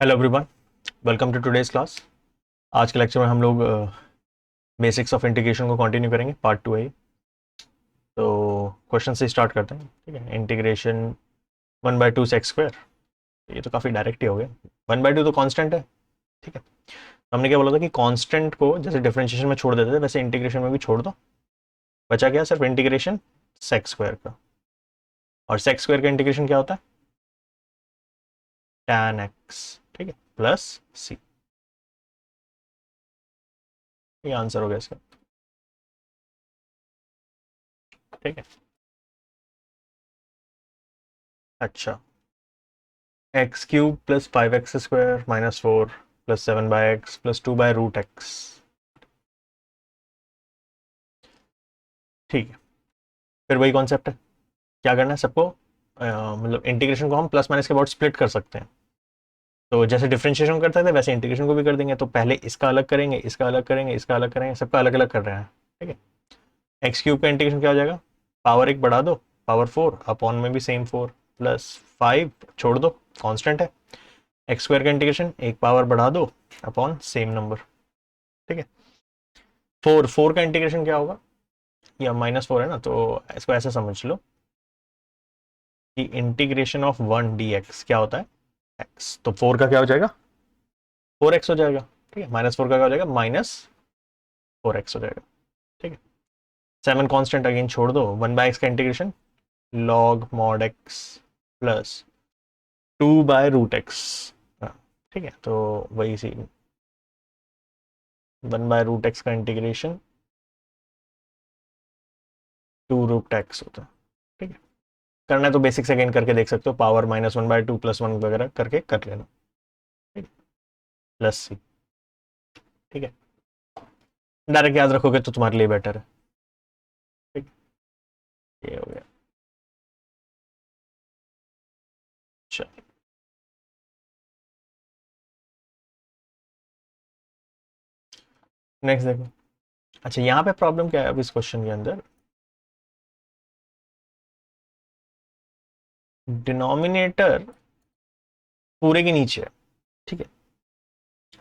Hello everyone, welcome to today's class. आज के lecture में हम लोग बेसिक्स ऑफ इंटीग्रेशन को कंटिन्यू करेंगे, पार्ट 2 है ये। तो क्वेश्चन से स्टार्ट करते हैं। ठीक है, इंटीग्रेशन 1/2 सेक्स स्क्वायर, ये तो काफ़ी डायरेक्ट ही हो गया। 1/2 तो कांस्टेंट है। ठीक है, तो हमने क्या बोला था कि कांस्टेंट को जैसे डिफरेंशिएशन में छोड़ देते थे वैसे इंटीग्रेशन में भी छोड़ दो। बचा क्या, सिर्फ इंटीग्रेशन सेक्स स्क्वायर का। और सेक्स स्क्वायर का इंटीग्रेशन क्या होता है, tan x। ठीक है, प्लस सी। ये आंसर हो गया इसका। ठीक है, अच्छा, x cube plus 5x square minus 4 plus 7/x plus 2/√x। ठीक है, फिर वही कॉन्सेप्ट है। क्या करना है सबको, मतलब इंटीग्रेशन को हम प्लस माइनस के अबाउट स्प्लिट कर सकते हैं। तो जैसे डिफरेंशिएशन करते थे वैसे इंटीग्रेशन को भी कर देंगे। तो पहले इसका अलग करेंगे, इसका अलग करेंगे, इसका अलग करेंगे, सबका अलग अलग कर रहे हैं। ठीक है, एक्स क्यूब का इंटीग्रेशन क्या हो जाएगा, पावर एक बढ़ा दो, पावर 4 अपॉन में भी सेम 4 प्लस 5 छोड़ दो, कांस्टेंट है। एक्स स्क्वायर का इंटीग्रेशन एक पावर बढ़ा दो अपॉन सेम नंबर। ठीक है, 4 का इंटीग्रेशन क्या होगा, या -4 है ना, तो इसको ऐसे समझ लो कि इंटीग्रेशन ऑफ 1 dx क्या होता है, x। तो 4 का क्या हो जाएगा, 4x हो जाएगा। ठीक है, -4 का क्या हो जाएगा, -4x हो जाएगा। ठीक है, 7 कांस्टेंट अगेन छोड़ दो, 1/x का integration log mod x plus 2/√x। ठीक है, तो वही सी 1/√x का इंटीग्रेशन 2√x होता है। ठीक है, करना है तो बेसिक्स अगेन करके देख सकते हो, पावर -1/2 +1 वगैरह करके कर लेना। ठीक है, प्लस सी। ठीक है, डायरेक्ट याद रखोगे तो तुम्हारे लिए बेटर है। ठीक, ये हो गया। चलो नेक्स्ट देखो। अच्छा, यहाँ पे प्रॉब्लम क्या है अब इस क्वेश्चन के अंदर, डिनोमिनेटर पूरे के नीचे है। ठीक है,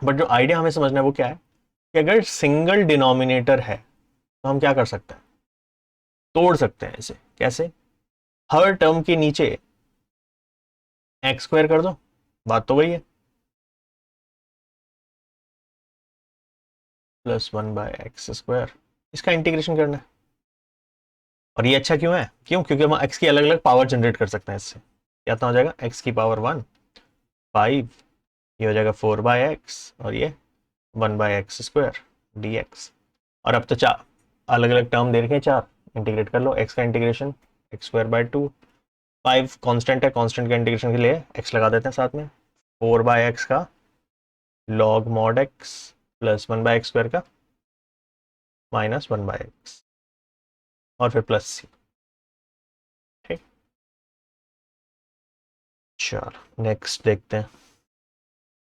बट जो आइडिया हमें समझना है वो क्या है कि अगर सिंगल डिनोमिनेटर है तो हम क्या कर सकते हैं, तोड़ सकते हैं इसे। कैसे, हर टर्म के नीचे एक्स स्क्वायर कर दो, बात तो वही है, +1/x²। इसका इंटीग्रेशन करना है। और ये अच्छा क्यों है, क्योंकि हम एक्स की अलग अलग पावर जनरेट कर सकते हैं इससे। क्या हो जाएगा, एक्स की पावर 1 5, ये हो जाएगा 4/x, और ये 1/x² dx। और अब तो चार अलग अलग टर्म दे रखे हैं, चार इंटीग्रेट कर लो। एक्स का इंटीग्रेशन x²/2, 5 कांस्टेंट है, कांस्टेंट का इंटीग्रेशन के लिए x लगा देते हैं साथ में, 4/x का log mod x plus 1/x² का -1/x, और फिर प्लस सी। ठीक, चलो नेक्स्ट देखते हैं।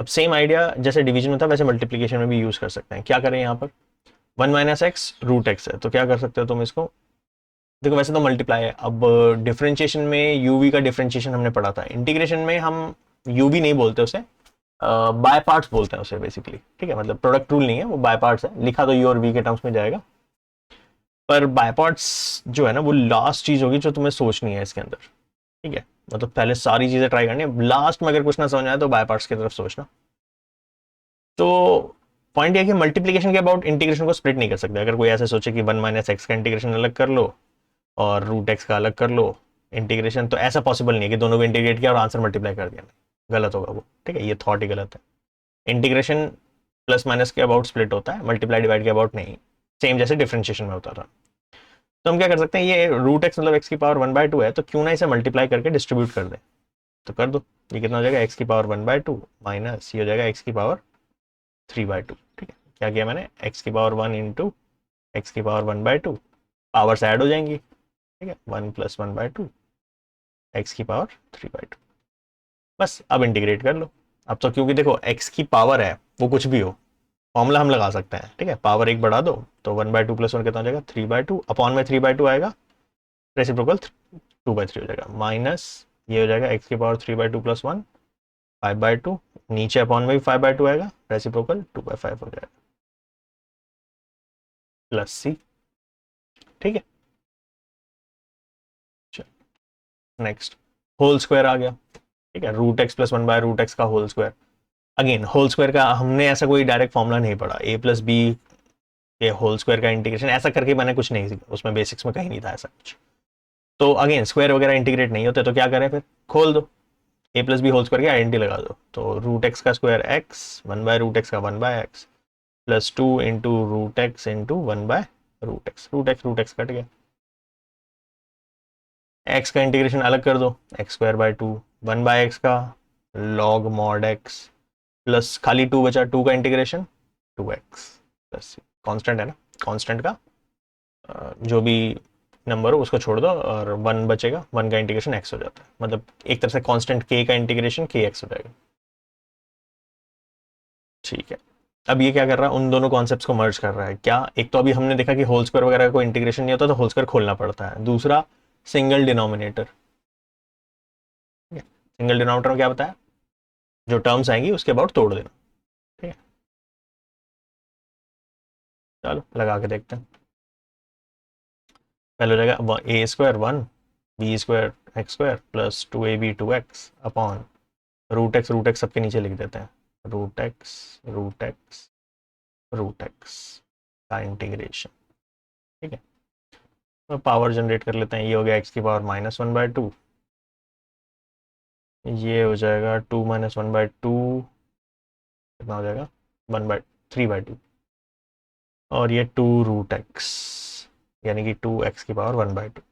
अब सेम आइडिया जैसे डिवीजन में था वैसे मल्टीप्लीकेशन में भी यूज कर सकते हैं। क्या करें यहाँ पर, 1 - x √x है, तो क्या कर सकते हो तुम इसको, देखो वैसे तो मल्टीप्लाई है। अब डिफरेंशिएशन में यूवी का डिफरेंशिएशन हमने पढ़ा था, इंटीग्रेशन में हम यूवी नहीं बोलते उसे, बाय पार्ट्स बोलते हैं उसे बेसिकली। ठीक है, मतलब प्रोडक्ट रूल नहीं है, वो बाय पार्ट्स है, लिखा तो यू और वी के टर्म्स में जाएगा, पर बाय पार्ट्स जो है ना वो लास्ट चीज होगी जो तुम्हें सोचनी है इसके अंदर। ठीक है, मतलब पहले सारी चीजें ट्राई करनी है, लास्ट में अगर कुछ ना समझ आए तो बाय पार्ट्स की तरफ सोचना। तो पॉइंट ये कि मल्टीप्लीकेशन के अबाउट इंटीग्रेशन को स्प्लिट नहीं कर सकते। अगर कोई ऐसे सोचे कि 1 - x का इंटीग्रेशन अलग कर लो और √x का अलग कर लो इंटीग्रेशन, तो ऐसा पॉसिबल नहीं है कि दोनों को इंटीग्रेट किया और आंसर मल्टीप्लाई कर दिया, गलत होगा वो। ठीक है, ये थॉट ही गलत है। इंटीग्रेशन प्लस माइनस के अबाउट स्प्लिट होता है, मल्टीप्लाई डिवाइड के अबाउट नहीं। सेम जैसे डिफरेंशिएशन में होता था। तो हम क्या कर सकते हैं, ये √x मतलब x की पावर 1/2 है, तो क्यों ना इसे मल्टीप्लाई करके डिस्ट्रीब्यूट कर दे। तो कर दो, ये कितना हो जाएगा, x की पावर 1/2 माइनस ये हो जाएगा x की पावर 3/2। ठीक है, क्या किया मैंने, x की पावर 1 इंटू एक्स की पावर 1/2, पावर्स ऐड हो जाएंगी। ठीक है, 1 + 1/2 एक्स की पावर 3/2। बस अब इंटीग्रेट कर लो। अब तो क्योंकि देखो एक्स की पावर है, वो कुछ भी हो, फॉर्मूला हम लगा सकते हैं। ठीक है, पावर एक बढ़ा दो तो 1/2 + 1 कितना हो जाएगा, 3/2 अपॉन में 3/2 आएगा, रेसिप्रोकल 2/3 हो जाएगा, माइनस ये हो जाएगा एक्स की पावर 3/2 + 1 5/2, नीचे अपॉन में भी 5/2 आएगा, रेसिप्रोकल 2/5 हो जाएगा, प्लस सी। ठीक है, नेक्स्ट होल स्क्वायर आ गया। ठीक है, रूट एक्स प्लस 1/√x का whole square. Again whole square का हमने ऐसा कोई डायरेक्ट फॉर्मूला नहीं पढ़ा, ए प्लस बी के होल स्क्वायर का इंटीग्रेशन ऐसा करके मैंने कुछ नहीं सीखा, उसमें बेसिक्स में कहीं नहीं था ऐसा कुछ। तो अगेन स्क्वायर वगैरह इंटीग्रेट नहीं होते, तो क्या करें फिर, खोल दो, a plus b whole square की आइडेंटिटी लगा दो। तो रूट एक्स का स्क्वायर एक्स, 1/√x का 1/x, plus 2 into root x into 1/√x, root x cut गया। एक्स का इंटीग्रेशन अलग कर दो, x²/2, 1/x का log mod x, प्लस खाली 2 बचा, 2 का इंटीग्रेशन 2x प्लस कांस्टेंट है ना, कांस्टेंट का जो भी नंबर हो उसको छोड़ दो और 1 बचेगा, 1 का इंटीग्रेशन x हो जाता है, मतलब एक तरह से कांस्टेंट k का इंटीग्रेशन kx हो जाएगा। ठीक है, अब ये क्या कर रहा है, उन दोनों कॉन्सेप्ट्स को मर्ज कर रहा है। क्या, एक तो अभी हमने देखा कि होल स्क्वायर वगैरह का कोई इंटीग्रेशन नहीं होता तो होल स्क्वायर खोलना पड़ता है, दूसरा सिंगल डिनोमिनेटर। सिंगल डिनोमिनेटर में क्या बताया, जो टर्म्स आएंगी उसके अबाउट तोड़ देना। ठीक है, चलो लगा के देखते हैं। पहले हो जाएगा a² 1, b² x² plus 2ab 2x upon root x सबके नीचे लिख देते हैं, रूट एक्स का इंटीग्रेशन। ठीक है, तो पावर जनरेट कर लेते हैं, ये हो गया x की पावर -1/2, ये हो जाएगा 2 - 1/2, कितना हो जाएगा 3/2, और ये 2√x यानी कि 2x की पावर 1/2।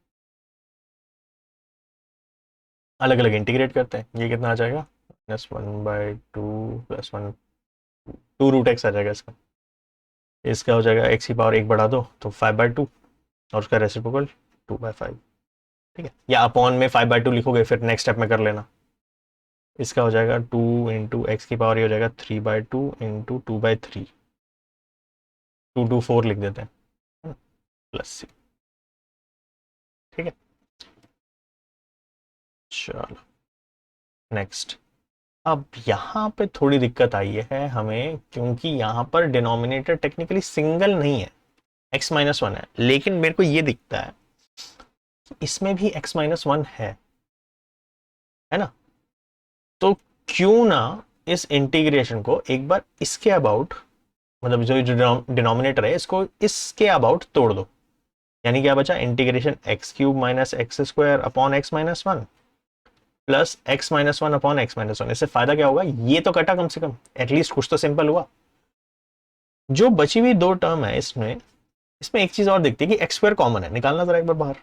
अलग अलग इंटीग्रेट करते हैं, ये कितना आ जाएगा -1/2 प्लस 1, 2√x आ जाएगा इसका। इसका हो जाएगा x की पावर 1 बढ़ा दो तो 5/2 और उसका रेसिप्रोकल 2/5। ठीक है, या अपॉन में 5/2 लिखोगे फिर नेक्स्ट स्टेप में कर लेना। इसका हो जाएगा 2 इंटू एक्स की पावर, ये हो जाएगा 3/2 इंटू 2/3, 2 लिख देते हैं, प्लस सी। ठीक है, चलो नेक्स्ट। अब यहाँ पे थोड़ी दिक्कत आई है हमें, क्योंकि यहाँ पर डिनोमिनेटर टेक्निकली सिंगल नहीं है, x-1 है, लेकिन मेरे को ये दिखता है कि इसमें भी x-1 है ना। तो क्यों ना इस इंटीग्रेशन को एक बार इसके अबाउट, मतलब जो डिनोमिनेटर है इसको इसके अबाउट तोड़ दो, यानी क्या बचा, integration x³ - x² upon x-1 plus x-1 upon x-1। इससे फायदा क्या होगा, ये तो कटा कम से कम, एटलीस्ट कुछ तो सिंपल हुआ। जो बची हुई दो टर्म है इसमें एक चीज और दिखती है कि x² कॉमन है, निकालना जरा एक बार बाहर,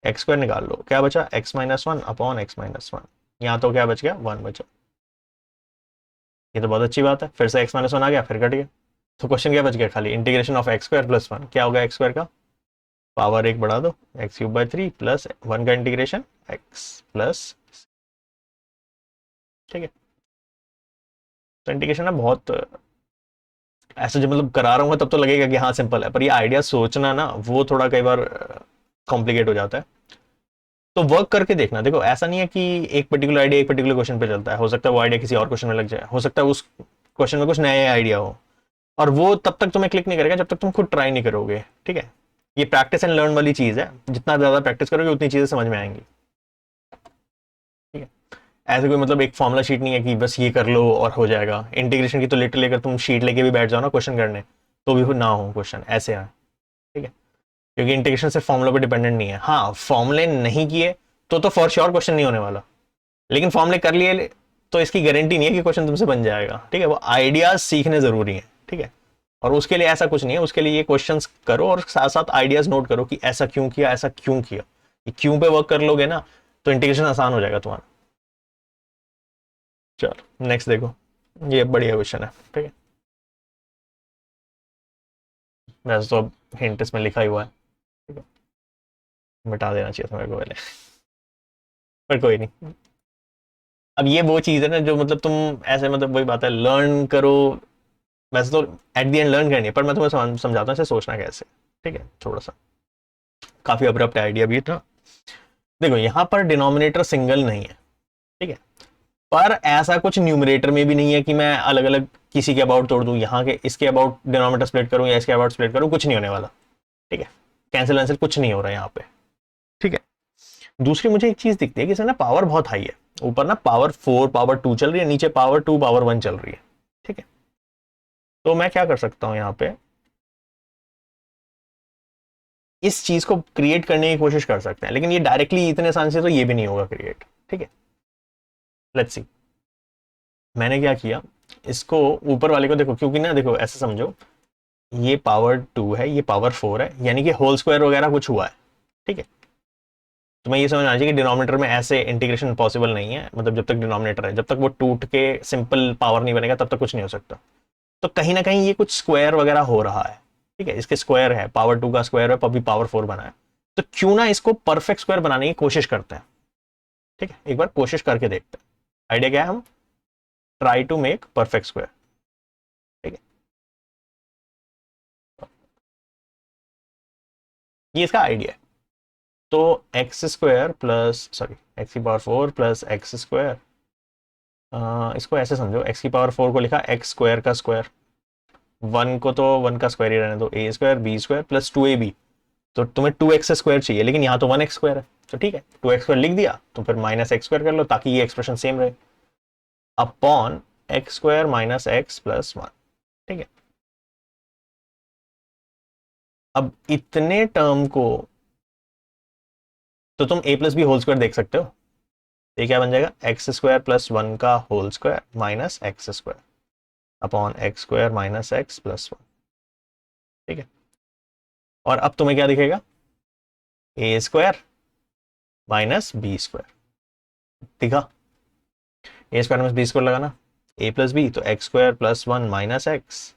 x² निकाल लो, क्या बचा x-1 अपॉन x-1, यहां तो क्या बच गया 1 बचा। ये तो बहुत अच्छी बात है, फिर से x-1 आ गया फिर कट गया, तो क्वेश्चन क्या बच गया, खाली इंटीग्रेशन ऑफ x² प्लस 1, क्या होगा x² का, पावर 1 बढ़ा दो x³ प्लस 1 का इंटीग्रेशन x प्लस। ठीक है, तो इंटीग्रेशन ना बहुत ऐसा, जब मतलब करा रहा हूँ तब तो लगेगा कि हाँ सिंपल है, पर ये आइडिया सोचना ना वो थोड़ा कई बार कॉम्प्लिकेट हो जाता है। तो वर्क करके देखना, देखो ऐसा नहीं है कि एक पर्टिकुलर आइडिया एक पर्टिकुलर क्वेश्चन पे चलता है, हो सकता है वो आइडिया किसी और क्वेश्चन में लग जाए, हो सकता है उस क्वेश्चन में कुछ नया आइडिया हो, और वो तब तक तुम्हें क्लिक नहीं करेगा जब तक तुम खुद ट्राई नहीं करोगे। ठीक है, ये प्रैक्टिस एंड लर्न वाली चीज है, जितना ज्यादा प्रैक्टिस करोगे उतनी चीजें समझ में आएंगी। ठीक है, ऐसे कोई मतलब एक फॉर्मुला शीट नहीं है कि बस ये कर लो और हो जाएगा। इंटीग्रेशन की तो लिटरली अगर तुम शीट लेके भी बैठ जाओ ना क्वेश्चन करने, तो भी ना हो क्वेश्चन ऐसे आए। ठीक है, क्योंकि इंटीग्रेशन सिर्फ फॉर्मुला पे डिपेंडेंट नहीं है। हाँ, फॉर्मुले नहीं किए तो फॉर श्योर क्वेश्चन नहीं होने वाला, लेकिन फॉर्मुले कर लिए तो इसकी गारंटी नहीं है कि क्वेश्चन तुमसे बन जाएगा। ठीक है, वो आइडियाज सीखने जरूरी है। ठीक है, और उसके लिए ऐसा कुछ नहीं है, उसके लिए ये क्वेश्चंस करो और साथ साथ आइडियाज नोट करो कि ऐसा क्यों किया, ऐसा क्यों किया। ये क्यों पे वर्क कर लोगे ना तो इंटीग्रेशन आसान हो जाएगा तुम्हारा। चलो नेक्स्ट देखो, ये बढ़िया क्वेश्चन है। ठीक है, वैसे तो अब हिंट इसमें लिखा ही हुआ है, ठीक है, मिटा देना चाहिए था मेरे को पहले, पर कोई नहीं। अब ये वो चीज है ना जो मतलब तुम ऐसे, मतलब वही बात है, लर्न करो, वैसे तो एट द एंड लर्न करनी है, पर मैं तुम्हें समझाता हूँ इसे सोचना कैसे। ठीक है, थोड़ा सा काफी अब्रप्ट आइडिया भी था। देखो यहाँ पर डिनोमिनेटर सिंगल नहीं है। ठीक है, पर ऐसा कुछ न्यूमरेटर में भी नहीं है कि मैं अलग अलग किसी के अबाउट तोड़ दूं, यहाँ के इसके अबाउट डिनोमिनेटर स्प्लिट करूं या इसके अबाउट स्प्लिट करूं, कुछ नहीं होने वाला। ठीक है, कैंसिल वैंसिल कुछ नहीं हो रहा है यहाँ पे। ठीक है, दूसरी मुझे एक चीज दिखती है कि इसमें ना पावर बहुत हाई है, ऊपर ना पावर 4 पावर 2 चल रही है, नीचे पावर 2 पावर 1 चल रही है। ठीक है, तो मैं क्या कर सकता हूं यहाँ पे, इस चीज को क्रिएट करने की कोशिश कर सकते हैं, लेकिन ये डायरेक्टली इतने आसान से तो ये भी नहीं होगा क्रिएट। ठीक है, लेट्स सी। मैंने क्या किया, इसको ऊपर वाले को देखो, क्योंकि ना देखो ऐसे समझो, ये पावर 2 है, ये पावर 4 है, यानी कि होल स्क्वायर वगैरह कुछ हुआ है। ठीक है, तो मैं ये समझना चाहिए कि डिनोमिनेटर में ऐसे इंटीग्रेशन पॉसिबल नहीं है, मतलब जब तक डिनोमिनेटर है, जब तक वो टूट के सिंपल पावर नहीं बनेगा तब तक कुछ नहीं हो सकता। तो कहीं ना कहीं ये कुछ स्क्वायर वगैरह हो रहा है। ठीक है, इसके स्क्वायर है, पावर 2 का स्क्वायर है, अभी पावर 4 बना है, तो क्यों ना इसको परफेक्ट स्क्वायर बनाने की कोशिश करते हैं। ठीक है, एक बार कोशिश करके देखते हैं। आइडिया क्या है, हम try to make perfect square. ठीक है, ये इसका आइडिया है। तो x square plus, sorry, x की पावर 4 प्लस एक्स स्क्वायर, इसको ऐसे समझो, एक्स की पावर 4 को लिखा एक्स स्क्वायर का स्क्वायर, 1 को तो 1 का स्क्वायर ही रहने दो, a square b square plus 2ab। तो तुम्हें 2x स्क्वायर चाहिए, लेकिन यहाँ तो 1x स्क्वायर है, तो ठीक है 2x स्क्वायर लिख दिया, तो फिर माइनस एक्स स्क्वायर कर लो ताकि ये एक्सप्रेशन सेम रहे, upon x square minus x plus 1। ठीक है, अब इतने टर्म को तो तुम a plus b whole square देख सकते हो। ये क्या बन जाएगा, एक्स स्क्वायर प्लस 1 का whole square minus x square upon x square minus x plus 1। ठीक है, और अब तुम्हें क्या दिखेगा, a square minus b square दिखा, a square minus b square लगाना, ए प्लस बी, तो x square plus 1 minus x,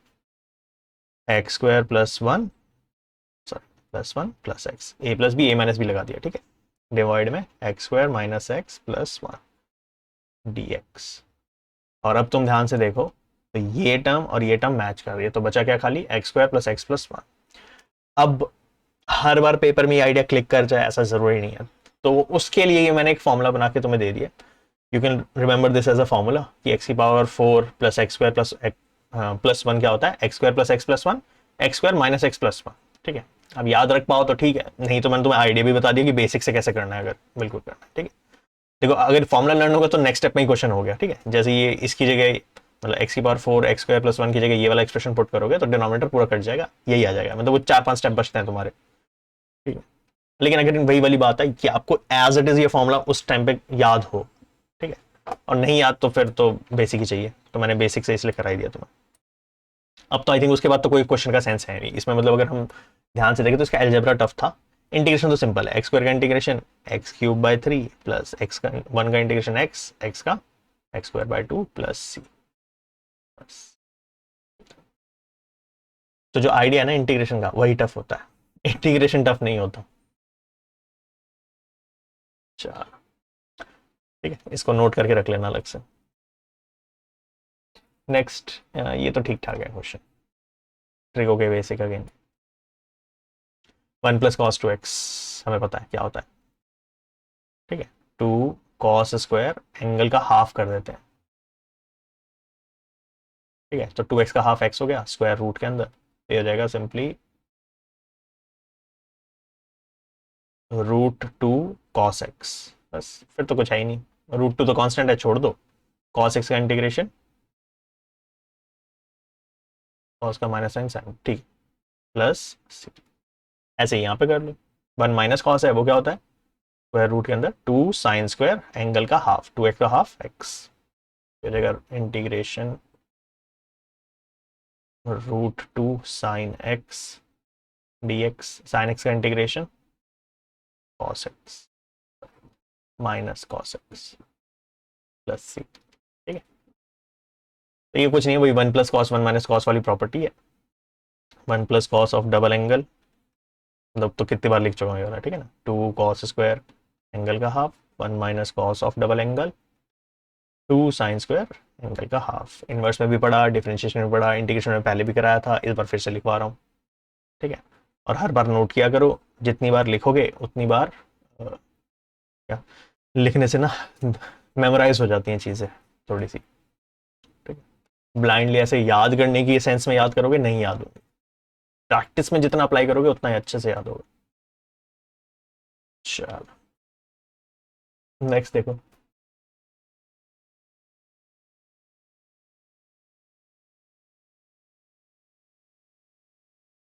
x square plus 1, sorry plus 1 plus x, a plus b, a minus b लगा दिया। ठीक है, divide में x square minus x plus 1 dx। और अब तुम ध्यान से देखो, तो ये टर्म और ये टर्म मैच कर रही है, तो बचा क्या, खाली x square plus x plus 1। अब हर बार पेपर में ये आइडिया क्लिक कर जाए ऐसा जरूरी नहीं है, तो उसके लिए ये मैंने एक फॉर्मूला बना के तुम्हें दे दिया। You can remember this as a formula कि एक्स की power 4 plus x square plus 1 क्या होता है, x square plus x plus 1, x square minus x plus 1। ठीक है, अब याद रख पाओ तो ठीक है, नहीं तो मैंने तुम्हें आइडिया भी बता दिया कि बेसिक से कैसे करना है, अगर बिल्कुल करना है। ठीक है, देखो अगर फॉर्मूला लर्न होगा तो नेक्स्ट स्टेप में ही क्वेश्चन हो गया। ठीक है, जैसे ये इसकी जगह, मतलब एक्स की पावर 4 एक्स स्क्वायर प्लस 1 की जगह ये वाला एक्सप्रेशन पुट करोगे तो डिनोमिनेटर पूरा कट जाएगा, यही आ जाएगा, मतलब वो 4-5 स्टेप बचते हैं तुम्हारे। ठीक है, लेकिन अगर वही वाली बात है कि आपको एज इट इज ये फॉर्मूला उस टाइम पे याद हो, ठीक है, और नहीं याद तो फिर तो बेसिक ही चाहिए, तो मैंने बेसिक से इसलिए कराई दिया तुम्हें। अब तो आई थिंक उसके बाद तो कोई क्वेश्चन का सेंस है नहीं इसमें, मतलब अगर हम ध्यान से देखें तो इसका एल्जेब्रा टफ था। इंटीग्रेशन तो सिंपल है, एक्स स्क्वायर का integration x cube by 3 plus x का 1 का इंटीग्रेशन एक्स, एक्स का एक्स स्क्वायर बाय 2 प्लस सी। तो जो आइडिया है ना इंटीग्रेशन का, वही टफ होता है, इंटीग्रेशन टफ नहीं होता। चलो ठीक है, इसको नोट करके रख लेना अलग से। नेक्स्ट, ये तो ठीक ठाक है क्वेश्चन, ट्रिगो के basic again. 1 plus cos 2x हमें पता है क्या होता है। ठीक है, 2 कॉस स्क्वायर एंगल का हाफ कर देते हैं। ठीक है, तो 2x का हाफ x हो गया स्क्वायर रूट के अंदर, ये हो जाएगा सिंपली √2 cos x। बस फिर तो कुछ है ही नहीं, √2 तो कांस्टेंट है, छोड़ दो, cos x का इंटीग्रेशन cos का माइनस साइन साइन, ठीक, प्लस ऐसे ही यहाँ पे कर लो, 1 माइनस कॉस है वो क्या होता है, स्क्वायर रूट के अंदर 2 साइन स्क्वायर एंगल का हाफ, 2x का हाफ x, हो जाएगा integration √2 sine x dx, sine x का integration cos x minus cos x plus C. ठीक है, तो ये कुछ नहीं है, वही 1 प्लस कॉस 1 माइनस कॉस वाली प्रॉपर्टी है, 1 plus cos of double angle, मतलब तो कितनी बार लिख चुका हूँ ये वाला, ठीक है ना, 2 कॉस स्क्वायर एंगल का half, 1 minus cos of double angle, 2 sine square angle का हाफ। इनवर्स में भी पढ़ा, डिफरेंशिएशन में पढ़ा, इंटीग्रेशन में पहले भी कराया था, इस बार फिर से लिखवा रहा हूँ। ठीक है, और हर बार नोट किया करो, जितनी बार लिखोगे उतनी बार क्या लिखने से ना मेमोराइज हो जाती हैं चीज़ें। थोड़ी सी, ठीक है। ब्लाइंडली ऐसे याद करने की सेंस में याद करोगे नहीं याद होगी, प्रैक्टिस में जितना अप्लाई करोगे उतना ही अच्छे से याद होगा। चलो नेक्स्ट देखो।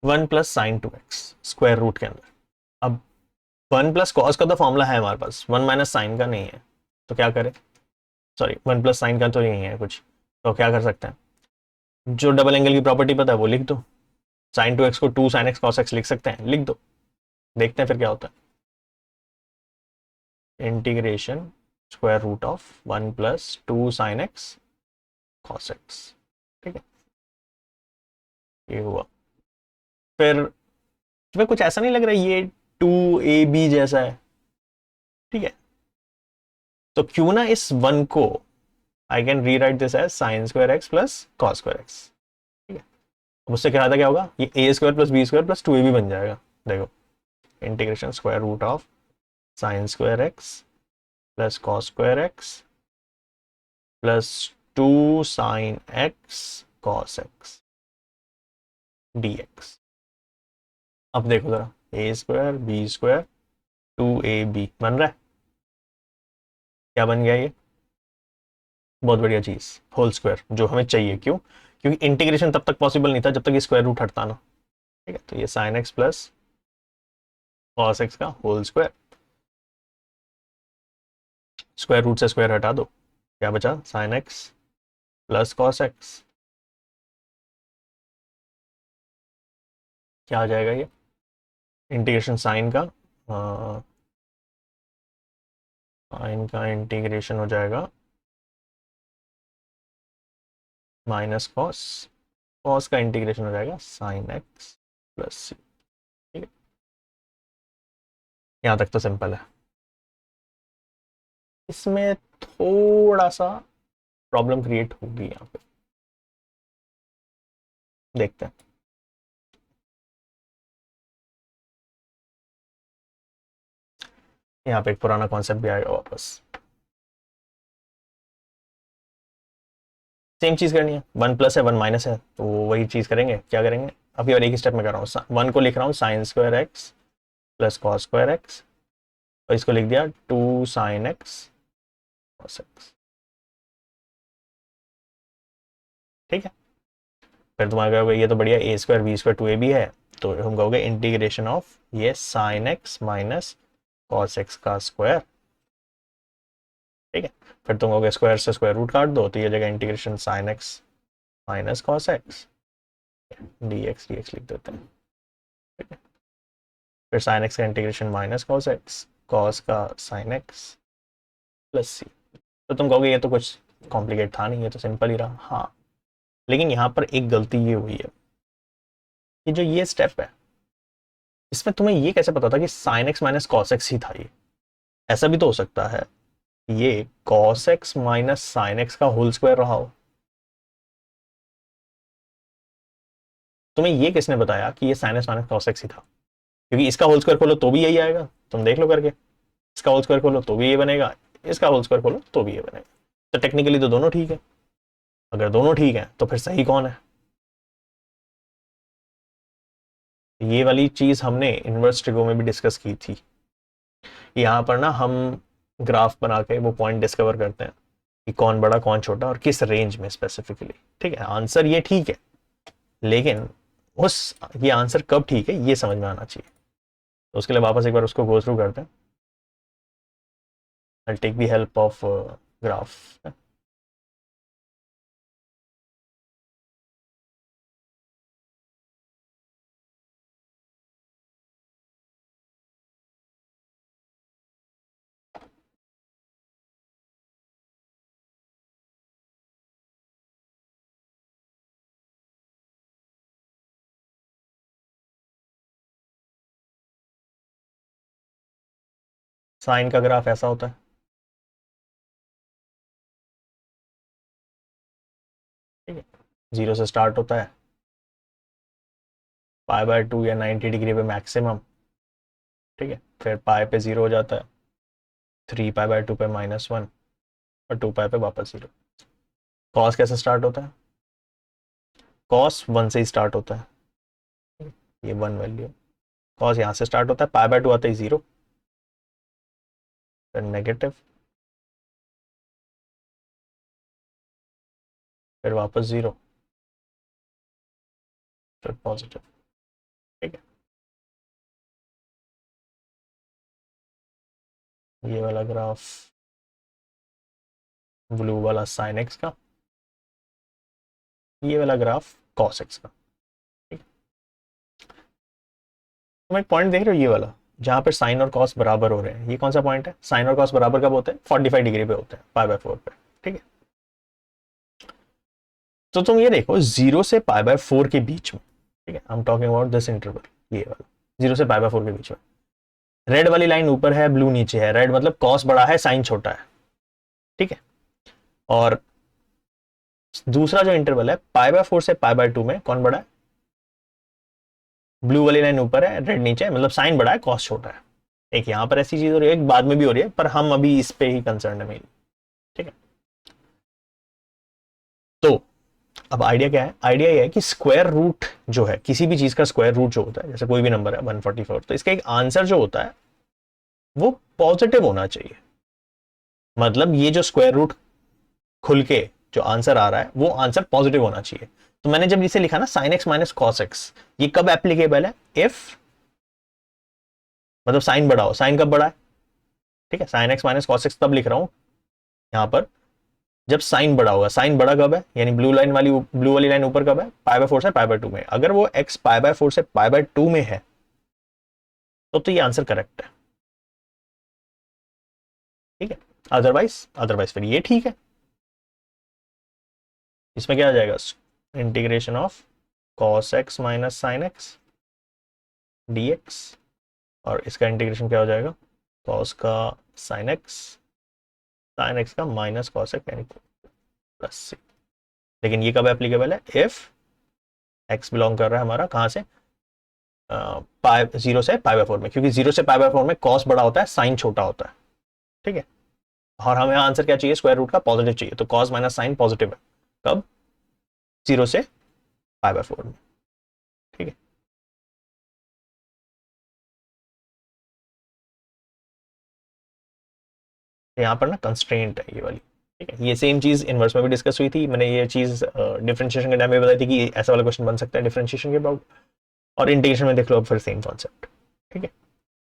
1 + sin 2x स्क्वायर रूट के अंदर। अब 1 + cos का तो फॉर्मूला है हमारे पास, 1 - sin का नहीं है, तो क्या करें? सॉरी 1 + sin का तो नहीं है कुछ, तो क्या कर सकते हैं? जो डबल एंगल की प्रॉपर्टी पता है वो लिख दो। sin 2x को 2 sin x cos x लिख सकते हैं, लिख दो, देखते हैं फिर क्या होता है। Integration square root of 1 + 2 sin x cos x, ठीक है, ये हुआ। फिर तुम्हें कुछ ऐसा नहीं लग रहा ये 2ab जैसा है? ठीक है, तो क्यों ना इस 1 को I can rewrite this as sin2x + cos2x, ठीक है। अब उससे क्या क्या होगा, ये a² + b² + 2ab बन जाएगा। देखो, integration square root of sin2x + cos2x + 2 sin x cos x dx। अब देखो जरा, a² b² 2ab बन रहा है, क्या बन गया ये? बहुत बढ़िया चीज, होल स्क्वायर, जो हमें चाहिए। क्यों? क्योंकि इंटीग्रेशन तब तक पॉसिबल नहीं था जब तक ये स्क्वायर रूट हटता ना, ठीक है। तो ये sin x + cos x का होल स्क्वायर, स्क्वायर रूट से स्क्वायर हटा दो, क्या बचा? sin x + cos x, क्या आ जाएगा ये? इंटीग्रेशन साइन का साइन का इंटीग्रेशन हो जाएगा माइनस कॉस, कॉस का इंटीग्रेशन हो जाएगा sin x + c, ठीक है। यहां तक तो सिंपल है। इसमें थोड़ा सा प्रॉब्लम क्रिएट होगी यहाँ पे, देखते हैं। यहाँ पे एक पुराना कॉन्सेप्ट भी आएगा वापस। सेम चीज करनी है, 1 + है 1 - है, तो वही चीज करेंगे। क्या करेंगे? अभी और एक स्टेप में कर रहा हूँ, 1 को लिख रहा हूँ sin2x + cos2x, और इसको लिख दिया 2 sin x cos x, ठीक है। फिर तुम्हारा कहोगे ये तो बढ़िया, a² b² 2ab है, तो हम कहोगे इंटीग्रेशन ऑफ ये sin x - cos x का स्क्वायर, ठीक है। फिर तुम कहोगे स्क्वायर से स्क्वायर रूट काट दो, तो ये जगह integration sin x - cos x dx लिख देते हैं, ठीक है। फिर sin x का integration minus cos x, cos का sin x + c। तो तुम कहोगे ये तो कुछ कॉम्प्लिकेट था नहीं, ये तो सिंपल ही रहा। हाँ, लेकिन यहाँ पर एक गलती ये हुई है कि जो ये स्टेप है, इसमें तुम्हें ये कैसे पता था कि sin x - cos x ही था ये? ऐसा भी तो हो सकता है ये cos x - sin x का होल स्क्वायर रहा हो। तुम्हें ये किसने बताया कि ये sin x - cos x ही था? क्योंकि इसका होल स्क्वायर खोलो तो भी यही आएगा, तुम देख लो करके। इसका होल स्क्वायर खोलो तो भी ये बनेगा, इसका होल स्क्वायर खोलो तो भी ये बनेगा। तो टेक्निकली तो दोनों ठीक है। अगर दोनों ठीक है तो फिर सही कौन है? ये वाली चीज हमने इनवर्स ट्रिगो में भी डिस्कस की थी। यहाँ पर ना हम ग्राफ बना के वो पॉइंट डिस्कवर करते हैं कि कौन बड़ा कौन छोटा और किस रेंज में स्पेसिफिकली, ठीक है। आंसर ये ठीक है, लेकिन उस ये आंसर कब ठीक है ये समझ में आना चाहिए। तो उसके लिए वापस एक बार उसको गो थ्रू करते हैं। I take the help of graph. Sine का ग्राफ ऐसा होता है, ठीक है। 0 से स्टार्ट होता है, π/2 या 90 डिग्री पे मैक्सिमम, ठीक है। फिर पाई पे 0 हो जाता है, 3π/2 पे -1 और 2π पे वापस 0। कॉस कैसे स्टार्ट होता है? कॉस 1 से ही स्टार्ट होता है, ये 1 वैल्यू। कॉस यहां से स्टार्ट होता है, पाई बाय 2 आता है 0, फिर नेगेटिव, फिर वापस 0, फिर पॉजिटिव। ठीक है, ये वाला ग्राफ ब्लू वाला साइन एक्स का, ये वाला ग्राफ कॉस एक्स का। ठीक है, तुम एक पॉइंट देख रहे हो ये वाला, जहां पर साइन और कॉस बराबर हो रहे हैं, ये कौन सा पॉइंट है? साइन और कॉस बराबर कब होते हैं? 45 डिग्री पे होते हैं, पाई बाय 4 पे। ठीक है, तो तुम ये देखो 0 से पाई बाय 4 के बीच में, ठीक है, I am talking about this interval, ये वाला 0 से पाई बाय 4 के बीच में, रेड वाली लाइन ऊपर है, ब्लू नीचे है। रेड मतलब कॉस बड़ा है, साइन छोटा है। ठीक है, और दूसरा जो इंटरवल है पाई बाय 4 से पाई बाय 2 में कौन बड़ा है? ब्लू वाली लाइन ऊपर है, रेड नीचे है, मतलब साइन बड़ा है, कॉस छोटा है। एक यहां पर ऐसी चीज हो रही है, एक बाद में भी हो रही है, पर हम अभी इस पे ही कंसर्न है मेरी। ठीक है, तो अब आइडिया क्या है? आइडिया ये है कि स्क्वायर रूट जो है, किसी भी चीज का स्क्वायर रूट जो होता है, जैसे कोई भी नंबर है 144, तो इसका एक आंसर जो होता है वो पॉजिटिव होना चाहिए। मतलब ये जो स्क्वायर रूट खुल के जो आंसर आ रहा है वो आंसर पॉजिटिव होना चाहिए। तो मैंने जब इसे लिखा ना sine x minus cos x, ये कब एप्लीकेबल है? इफ मतलब साइन बड़ा हो। साइन कब बड़ा है? ठीक है, sine x minus cos x तब लिख रहा हूं यहां पर जब साइन बड़ा होगा। साइन बड़ा कब है? यानी ब्लू वाली लाइन ऊपर कब है? पाई बाय 4 से पाई बाय 2 में। अगर वो एक्स पाई बाय 4 से पाई बाय 2 में है तो ये आंसर करेक्ट है। ठीक है, अदरवाइज फिर ये ठीक है। इसमें क्या आ जाएगा? Integration of cos x minus sine x dx, और इसका इंटीग्रेशन क्या हो जाएगा? कॉस का साइन एक्स का माइनस कॉस एक्स यानी प्लस सी। लेकिन ये कब एप्लीकेबल है? इफ एक्स बिलोंग कर रहा है हमारा कहां से? पाई 0 से पाई बाय 4 में, क्योंकि 0 से पाई बाय 4 में कॉस बड़ा होता है, साइन छोटा होता है। ठीक है, और हमें आंसर क्या चाहिए? स्क्वायर रूट का पॉजिटिव चाहिए, तो कॉस माइनस साइन पॉजिटिव है कब? 0 से पाई बाय 4 में। ठीक है, यहाँ पर ना कंस्ट्रेंट है ये वाली। ठीक है, ये सेम चीज इनवर्स में भी डिस्कस हुई थी। मैंने ये चीज डिफरेंशिएशन के टाइम में बताई थी कि ऐसा वाला क्वेश्चन बन सकता है डिफरेंशिएशन के अबाउट, और इंटीग्रेशन में देख लो अब फिर सेम कॉन्सेप्ट। ठीक है,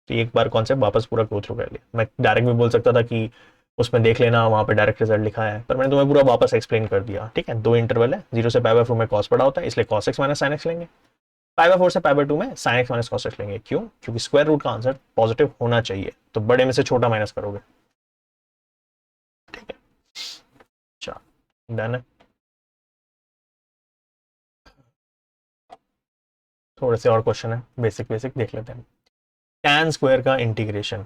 तो एक बार कॉन्सेप्ट वापस पूरा गो थ्रू कर लिया। मैं डायरेक्ट भी बोल सकता था कि उसमें देख लेना, वहां पे डायरेक्ट रिजल्ट लिखा है, पर मैंने तुम्हें पूरा वापस एक्सप्लेन कर दिया। ठीक है, दो इंटरवल है, 0 से पाई बाय 4 में कॉस बड़ा होता है, इसलिए cos x minus sine x लेंगे। पाई बाय 4 से पाई बाय 2 में sine x minus cos x लेंगे। क्यों? क्योंकि स्क्वायर रूट का आंसर पॉजिटिव होना चाहिए, तो बड़े में से छोटा माइनस करोगे। ठीक है, अच्छा डन है। थोड़े से और क्वेश्चन है, बेसिक बेसिक देख लेते हैं। tan स्क्वायर का इंटीग्रेशन।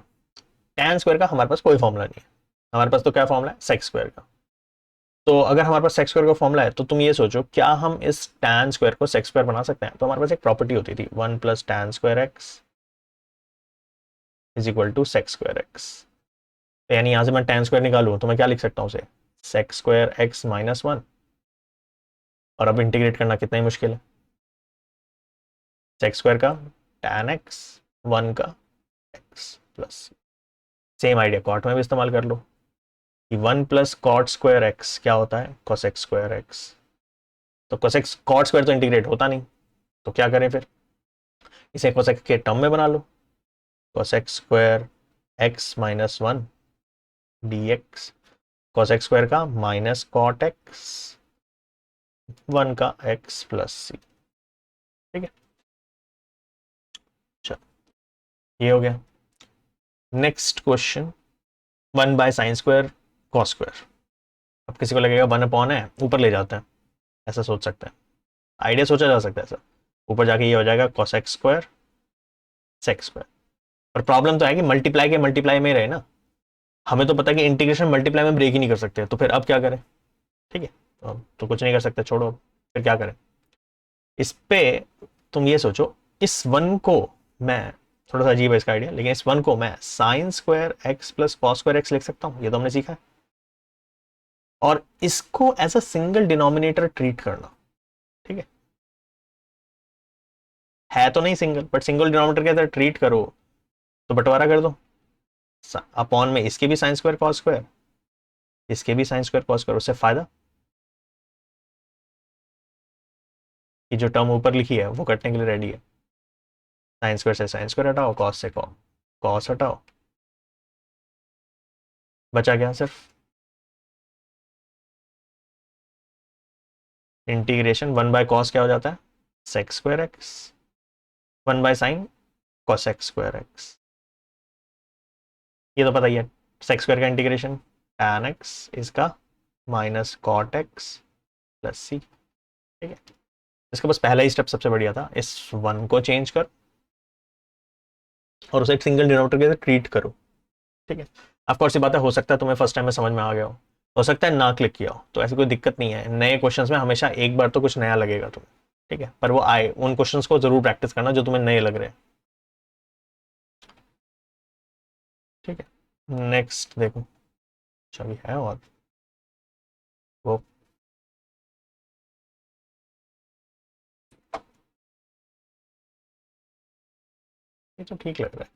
tan स्क्वायर का हमारे पास कोई फॉर्मूला नहीं है, हमारे पास तो क्या फॉर्मूला है? सेक्स स्क्वायर का। तो अगर हमारे पास सेक्स स्क्वायर का फॉर्मूला है तो तुम ये सोचो, क्या हम इस tan स्क्वायर को सेक्स स्क्वायर बना सकते हैं? तो हमारे पास एक प्रॉपर्टी होती थी 1 plus tan square x is equal to sec square x. तो यानी यहां से मैं tan स्क्वायर निकालूं तो मैं क्या लिख सकता हूं उसे? Sec square x minus 1। और अब इंटीग्रेट करना कितना ही मुश्किल है। सेक्स स्क्वायर का tan एक्स, 1 का x plus. Same idea cot में भी इस्तेमाल कर लो कि 1 प्लस कॉट स्क्वायर एक्स क्या होता है? Cosec square x. तो कोसेक कॉट स्क्वायर तो इंटीग्रेट होता नहीं, तो क्या करें फिर? इसे कोसेक के टर्म में बना लो, cosec square x minus 1 d x, cosec square का माइनस कॉट एक्स 1 का एक्स प्लस सी। ठीक है, चलो ये हो गया। Next question, 1 by sine square cos square. अब किसी को लगेगा 1 अपॉन है, ऊपर ले जाते हैं, ऐसा सोच सकते हैं, आइडिया सोचा जा सकता है ऐसा। ऊपर जाके ये हो जाएगा कोसेक स्क्वायर सेक स्क्वायर। पर प्रॉब्लम तो है कि मल्टीप्लाई के मल्टीप्लाई में रहे ना, हमें तो पता है कि इंटीग्रेशन मल्टीप्लाई में ब्रेक ही नहीं कर सकते, तो फिर अब क्या करें? ठीक है, तो कुछ नहीं कर सकते, छोड़ो। फिर क्या करें इस पे? तुम ये सोचो, इस 1 को मैं, थोड़ा सा अजीब है इसका आइडिया, लेकिन इस 1 को मैं sign square x plus cos square x लिख सकता हूँ, ये तो हमने सीखा है। और इसको as a single denominator treat करना, ठीक है तो नहीं सिंगल, बट सिंगल डिनोमिनेटर के अंदर ट्रीट करो तो बंटवारा कर दो, अपॉन में इसके भी साइन स्क्वायर कॉस स्क्वायर, इसके भी साइन स्क्वायर कॉस स्क्वायर, उससे फायदा कि जो टर्म ऊपर लिखी है वो कटने के लिए रेडी है। साइन स्क्वायर से साइन स्क्वायर हटाओ, कॉस से कॉस हटाओ, बचा क्या सिर्फ इंटीग्रेशन 1/cos क्या हो जाता है sec square x, 1/sin cos x square x, ये तो पता ही है। सेक स्क्वायर का इंटीग्रेशन tan x इसका minus cot x plus C, ठीक है। इसका बस पहला ही स्टेप सबसे बढ़िया था, इस वन को चेंज कर और उसे एक सिंगल डिनोमिनेटर के साथ ट्रीट करो, ठीक है। ऑफकोर्स ये बात है, हो सकता है तुम्हें फर्स्ट टाइम में समझ में आ गया हो सकता है ना क्लिक किया हो, तो ऐसी कोई दिक्कत नहीं है। नए क्वेश्चंस में हमेशा एक बार तो कुछ नया लगेगा तुम्हें, ठीक है, पर वो आए उन क्वेश्चंस को जरूर प्रैक्टिस करना जो तुम्हें नए लग रहे हैं, ठीक है। नेक्स्ट देखो, चलिए है और वो ये तो ठीक लग रहा है।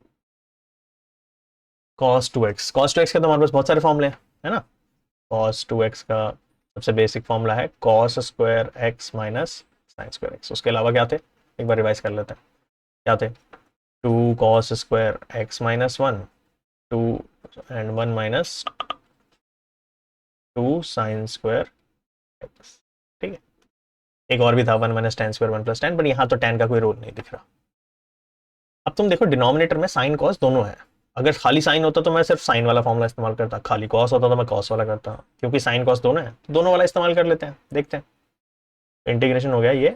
cos 2x के तो हमारे पास बहुत सारे फॉर्मूले हैं, है ना। cos 2x का सबसे बेसिक फॉर्मूला है cos square x minus sine square x. उसके अलावा क्या थे, एक बार रिवाइज कर लेते हैं, क्या थे, 2 cos square x minus 1, 2 and 1 minus 2 sine square x, ठीक है। एक और भी था 1 माइनस टेन स्क्वायर 1 + 10, पर यहाँ तो टेन का कोई रोल नहीं दिख रहा। अब तुम देखो डिनोमिनेटर में साइन कॉस दोनों है, अगर खाली साइन होता तो मैं सिर्फ साइन वाला फॉर्मूला इस्तेमाल करता, खाली कॉस होता तो मैं कॉस वाला करता, क्योंकि साइन कॉस दोनों है तो दोनों वाला इस्तेमाल कर लेते हैं, देखते हैं। इंटीग्रेशन हो गया ये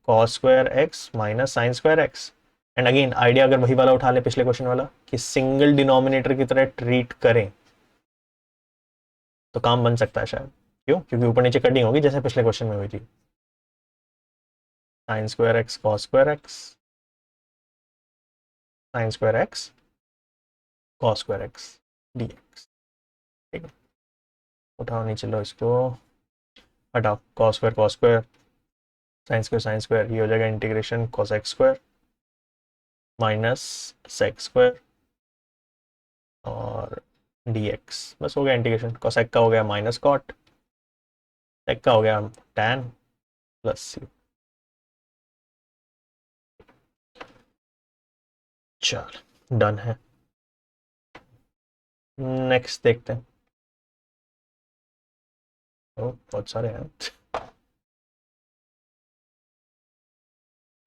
cos square x minus sine square x, and again idea अगर वही वाला उठा ले पिछले क्वेश्चन वाला कि सिंगल डिनोमिनेटर की तरह ट्रीट करें तो काम बन सकता है शायद। क्यों, क्योंकि ऊपर नीचे कटिंग होगी जैसे पिछले क्वेश्चन में हुई थी, sign square x cos square x, sign square x cos square x dx, ठीक है। उठाओ नीचे लो इसको, हटाओ कॉस स्क्वायर साइन स्क्वायर, ये हो जाएगा integration cos x square minus sec square और dx, बस हो गया इंटीग्रेशन। कोसेक का हो गया माइनस कॉट, सेक का हो गया tan प्लस सी। चल डन है, नेक्स्ट देखते हैं। ओ बहुत सारे हैं,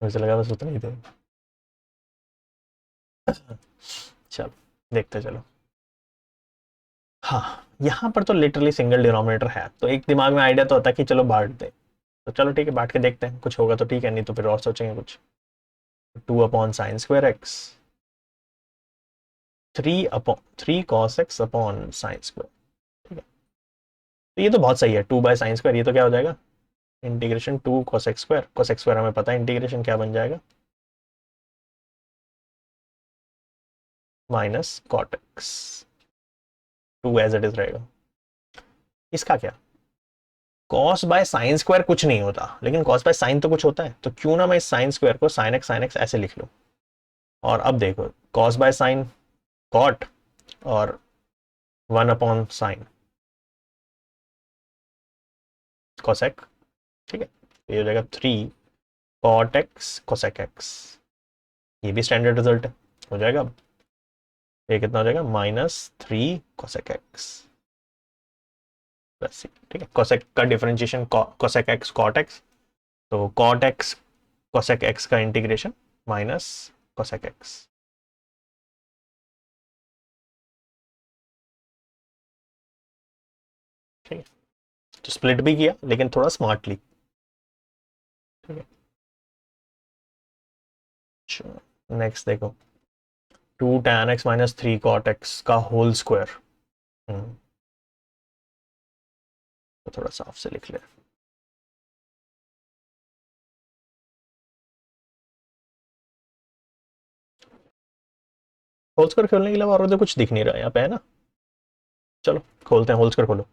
मुझे लगा बस उतने ही थे। चलो देखते चलो। हाँ यहाँ पर तो लिटरली सिंगल डिनोमिनेटर है, तो एक दिमाग में आइडिया तो होता है कि चलो बांट दे, तो चलो ठीक है बांट के देखते हैं, कुछ होगा तो ठीक है, नहीं तो फिर और सोचेंगे कुछ। 2/sin square x, 3 cos x upon sine square, ठीक है। तो ये तो बहुत सही है, 2/sin स्क्वायर, ये तो क्या हो जाएगा integration 2 cos x square, cos x square हमें पता है इंटीग्रेशन क्या बन जाएगा minus cot x, 2 as it is रहेगा। इसका क्या, cos बाय साइन स्क्वायर कुछ नहीं होता, लेकिन cos बाय साइन तो कुछ होता है, तो क्यों ना मैं इस साइन स्क्वायर को sin x ऐसे लिख लूं। और अब देखो cos बाय साइन कॉट और 1/sin cosec, ठीक है। तो ये हो जाएगा 3 cot x cosec x, ये भी स्टैंडर्ड रिजल्ट है, हो जाएगा। ये कितना हो जाएगा -3 cosec x प्लस सी, ठीक है। cosec का differentiation cosec x cot x, तो cot x cosec x का इंटीग्रेशन माइनस cosec x, ठीक है। तो स्प्लिट भी किया लेकिन थोड़ा स्मार्टली, ठीक है। नेक्स्ट देखो 2 tan x minus 3 cot x का होल स्क्वायर, तो थोड़ा साफ से लिख ले। होल स्क्वायर खोलने के अलावा और तो कुछ दिख नहीं रहा है यहाँ पे, है ना। चलो खोलते हैं, होल स्क्वायर खोलो।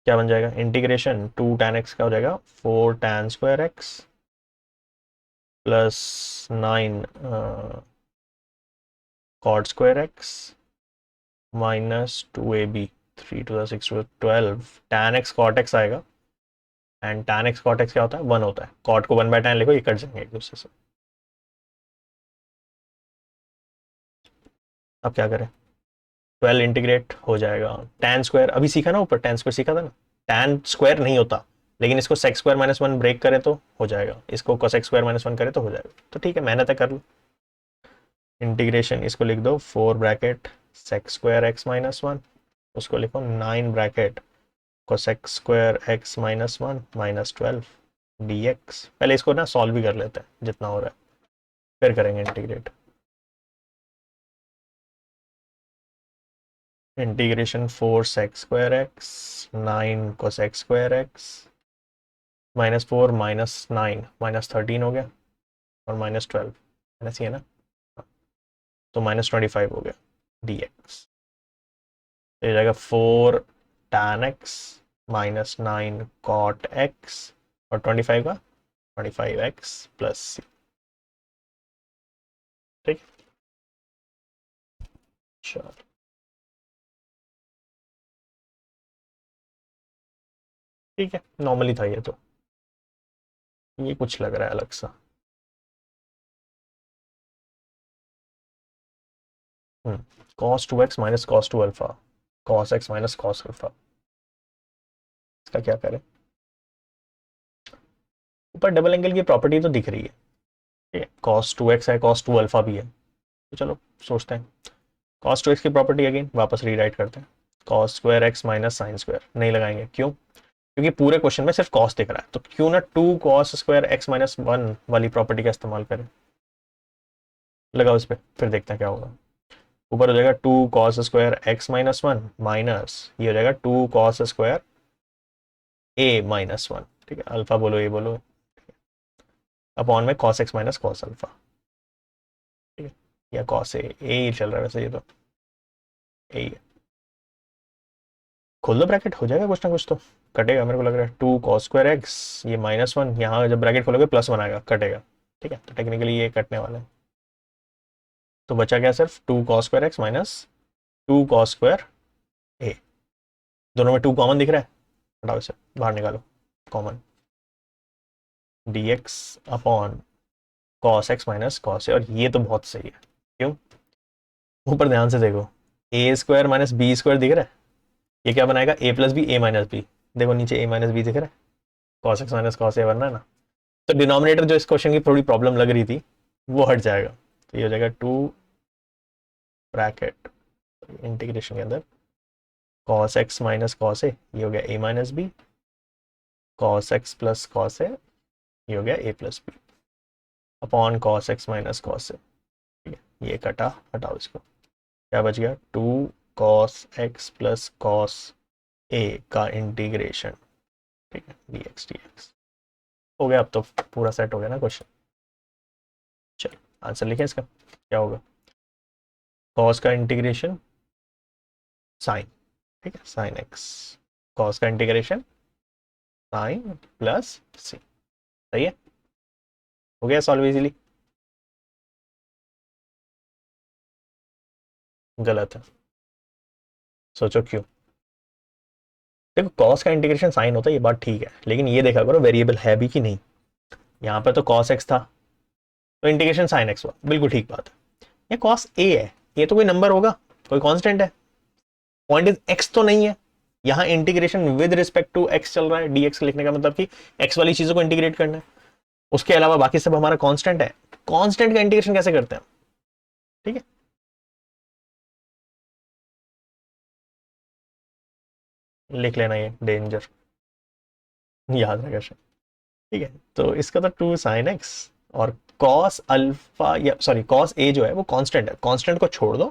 क्या बन जाएगा, इंटीग्रेशन 2 tan x का हो जाएगा 4 tan² x plus 9 cot² x -2ab, 3 to the 6 to the 12 tan x cot x आएगा। And tan x cot x क्या होता है, 1 होता है। cot को 1/tan लिखो, ये कट जाएंगे एक दूसरे से। अब क्या करें, 12 इंटीग्रेट हो जाएगा tan² अभी सीखा ना, ऊपर tan² सीखा था ना, tan² नहीं होता, लेकिन इसको sec² - 1 ब्रेक करे तो हो जाएगा, इसको cos x² - 1 करे तो हो जाएगा। तो ठीक है, मेहनत है, कर लो। इंटीग्रेशन इसको लिख दो 4 ब्रैकेट sec² x - 1, उसको लिखो 9 bracket cos x² x - 1 -12 dx। पहले इसको ना सॉल्व भी कर लेते हैं जितना हो रहा है, फिर करेंगे integrate. Integration 4 sec² x 9 cos x² x -4 -9 -13 हो गया, और -12 माइनस ये ना, तो -25 हो गया dx। तो ये जाएगा 4 tan x -9 cot x और 25 का 25x प्लस c। ठीक, चलो ठीक है, नॉर्मली था ये तो, ये कुछ लग रहा है अलग सा। cos 2x - cos 2 alpha, cos x - cos alpha, इसका क्या करें। ऊपर डबल एंगल की प्रॉपर्टी तो दिख रही है, ठीक है, cos 2x है, cos 2 अल्फा भी है, तो चलो सोचते हैं। cos 2x की प्रॉपर्टी अगेन वापस रीराइट करते हैं, cos² x -sin² नहीं लगाएंगे, क्यों, क्योंकि पूरे क्वेश्चन में सिर्फ cos दिख रहा है, तो क्यों ना 2 cos² x - 1 वाली प्रॉपर्टी का इस्तेमाल करें। लगाओ इस पर, फिर देखते हैं क्या होगा। ऊपर हो जाएगा 2 cos² x - 1 माइनस ये हो जाएगा 2 cos² a -1, ठीक है, अल्फा बोलो ए बोलो, अपॉन में cos x - cos अल्फा, ठीक है, या cos ए ही चल रहा है वैसे, ये तो ए ही है। खोल दो ब्रैकेट, हो जाएगा कुछ ना कुछ तो, कटेगा मेरे को लग रहा है। 2 cos² x ये -1, यहाँ जब ब्रैकेट खोलोगे +1 आएगा, कटेगा, ठीक है, तो टेक्निकली ये कटने वाला है। तो बचा क्या, सिर्फ 2 cos² x -2 cos² a, दोनों में 2 कॉमन दिख रहा है, हटाओ इसे बाहर निकालो common, dx upon cos x - cos a, और ये तो बहुत सही है, क्यों, ऊपर ध्यान से देखो, a² - b² दिख रहा है, ये क्या बनाएगा, a + b a - b, देखो नीचे a - b दिख रहा है, cos x - cos a बनना है ना, तो डिनोमिनेटर जो इस क्वेश्चन की थोड़ी प्रॉब्लम लग रही थी वो हट जाएगा, तो ये हो जाएगा 2 ब्रैकेट इंटीग्रेशन के अंदर cos x - cos a, ये हो गया a - b, cos x + cos a, ये हो गया a + b, upon cos x - cos a, ठीक है, ये कटा, हटाओ इसको, क्या बच गया 2 cos x + cos a का इंटीग्रेशन, ठीक है, dx dx हो गया। अब तो पूरा सेट हो गया ना क्वेश्चन। चलो आंसर लिखें इसका, क्या होगा, cos का इंटीग्रेशन साइन, ठीक है, साइन x, cos का इंटीग्रेशन साइन प्लस c, सही है, हो गया सॉल्व इजीली। गलत है, सोचो क्यों। देखो cos का इंटीग्रेशन साइन होता है, ये बात ठीक है, लेकिन ये देखा करो वेरिएबल है भी कि नहीं, यहाँ पर तो cos x था, तो इंटीग्रेशन साइन x हुआ, बिल्कुल ठीक बात है। ये cos a है, ये तो कोई नंबर होगा, कोई कांस्टेंट है, पॉइंट इज x तो नहीं है, यहाँ integration with respect to x चल रहा है, dx लिखने का मतलब कि x वाली चीजों को इंटीग्रेट करना है, उसके अलावा बाकी सब हमारा कांस्टेंट है, कांस्टेंट का इंटीग्रेशन कैसे करते हैं, ठीक है, लिख लेना ये डेंजर, याद रखेगा, ठीक है। तो इसका तो 2 sin x, और cos अल्फा या सॉरी cos a जो है वो कांस्टेंट है, कांस्टेंट को छोड़ दो,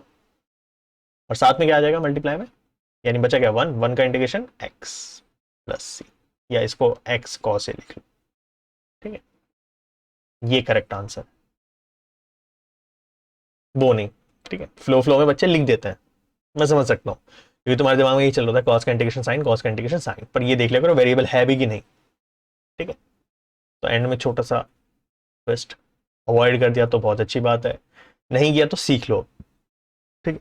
और साथ में क्या आ जाएगा मल्टीप्लाई में, यानी बचा क्या 1, 1 का इंटीग्रेशन x + c, या इसको x cos a लिख लो, ठीक है, ये करेक्ट आंसर, वो नहीं, ठीक है, फ्लो फ्लो में बच्चे लिख देते हैं, मैं समझ सकता हूँ, क्योंकि तुम्हारे दिमाग में यही चल रहा था कॉस का इंटीग्रेशन साइन, कॉस का इंटीग्रेशन साइन, पर ये देख लिया करो वेरिएबल है भी कि नहीं। ठीक है, तो एंड में छोटा सा ट्विस्ट, अवॉइड कर दिया तो बहुत अच्छी बात है, नहीं किया तो सीख लो। ठीक है,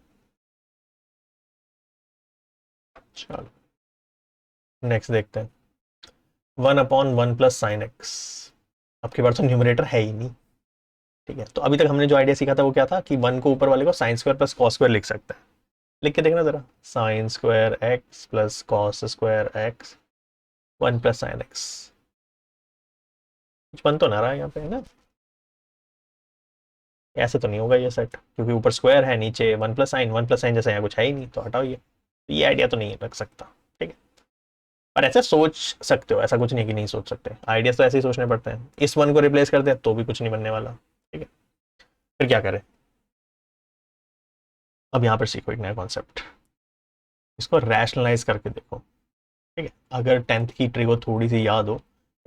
चलो नेक्स्ट देखते हैं। 1/1 + sin x, आपके पास तो न्यूमरेटर है ही नहीं। ठीक है, तो अभी तक हमने जो आइडिया सीखा था वो क्या था कि वन को ऊपर वाले को sign square plus cos square लिख सकते हैं। लिख के देखना जरा, sign square x plus cos square x 1 + sin x। कुछ बन तो ना रहा है यहाँ पे, है ना? ऐसे तो नहीं होगा ये सेट, क्योंकि ऊपर स्क्वायर है, नीचे 1 + sin, 1 + sin जैसे यहाँ कुछ है ही नहीं, तो हटाओ ये आइडिया तो नहीं लग सकता। ठीक है, पर ऐसे सोच सकते हो, ऐसा कुछ नहीं कि नहीं सोच सकते, आइडियाज तो ऐसे ही सोचने पड़ते हैं। इस वन को रिप्लेस कर दे तो भी कुछ नहीं बनने वाला। ठीक है, फिर क्या करें? अब यहाँ पर सीखो एक नया कॉन्सेप्ट, इसको रैशनलाइज करके देखो। ठीक है, अगर टेंथ की ट्रिगो थोड़ी सी याद हो,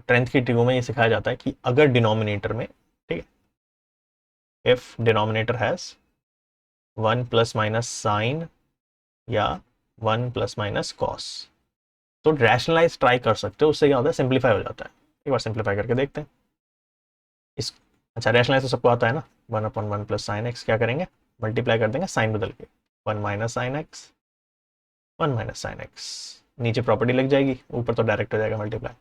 टेंथ की ट्रिगो में ये सिखाया जाता है कि अगर डिनोमिनेटर में, ठीक है, इफ डिनोमिनेटर हैज 1 ± sin या 1 ± cos, तो रैशनलाइज ट्राई कर सकते हो, उससे क्या होता है, सिंप्लीफाई हो जाता है। एक बार सिंप्लीफाई करके देखते हैं इस। अच्छा, रैशनलाइज तो सबको आता है ना, 1/1 + sin x, क्या करेंगे, मल्टीप्लाई कर देंगे साइन बदल के, 1 - sin x 1 - sin x, नीचे प्रॉपर्टी लग जाएगी, ऊपर तो डायरेक्ट हो जाएगा मल्टीप्लाई,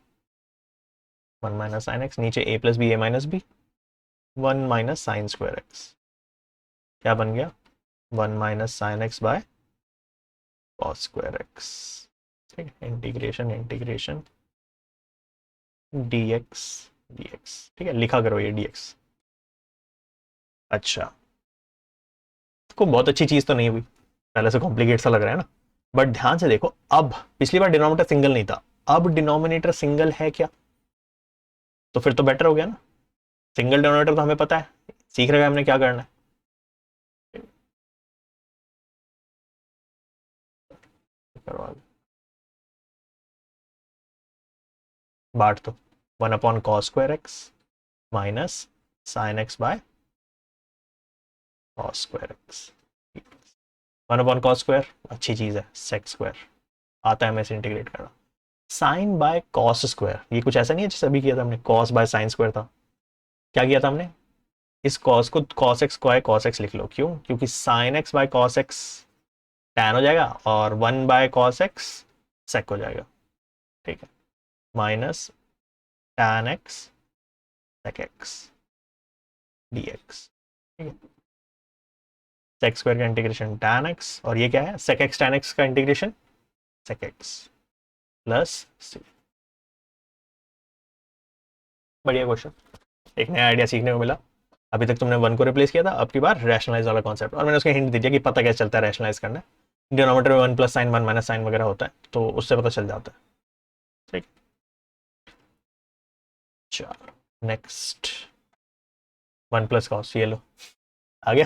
1 - sin x, नीचे a + b a - b 1 - sin²x, क्या बन गया, 1 - sin x/cos²x। ठीक है, इंटीग्रेशन इंटीग्रेशन dx dx। ठीक है, लिखा करो ये dx। अच्छा, को बहुत अच्छी चीज तो नहीं हुई, पहले से कॉम्प्लिकेट सा लग रहा है ना, बट ध्यान से देखो, अब पिछली बार डिनोमिनेटर सिंगल नहीं था, अब डिनोमिनेटर सिंगल है क्या, तो फिर तो बेटर हो गया ना। सिंगल डिनोमिनेटर तो हमें पता है, सीख रहे हैं हमने क्या करना है। बांट दो, 1/cos²x minus sin x/cos²x। 1/cos², अच्छी चीज है, sec², आता है हमें इसे इंटीग्रेट करना। sin/cos², ये कुछ ऐसा नहीं है जैसे अभी किया था हमने, cos/sin² था, क्या किया था हमने, इस cos को cos x को cos x लिख लो, क्यों, क्योंकि sin x/cos x tan हो जाएगा, और 1/cos x sec हो जाएगा। ठीक है, minus tan x sec x dx। ठीक है, sec² का इंटीग्रेशन tan x, और ये क्या है, sec x tan x का integration sec x plus c। बढ़िया क्वेश्चन, एक नया आइडिया सीखने को मिला। अभी तक तुमने वन को रिप्लेस किया था, अब की बार रैशनलाइज वाला कॉन्सेप्ट, और मैंने उसका हिंट दे दिया कि पता कैसे चलता है रैशनलाइज करना है, डिनोमिनेटर में 1 + sin 1 - sin वगैरह होता है, तो उससे पता चल जाता है। ठीक, चलो नेक्स्ट, 1 + cos, ये लो आ गया।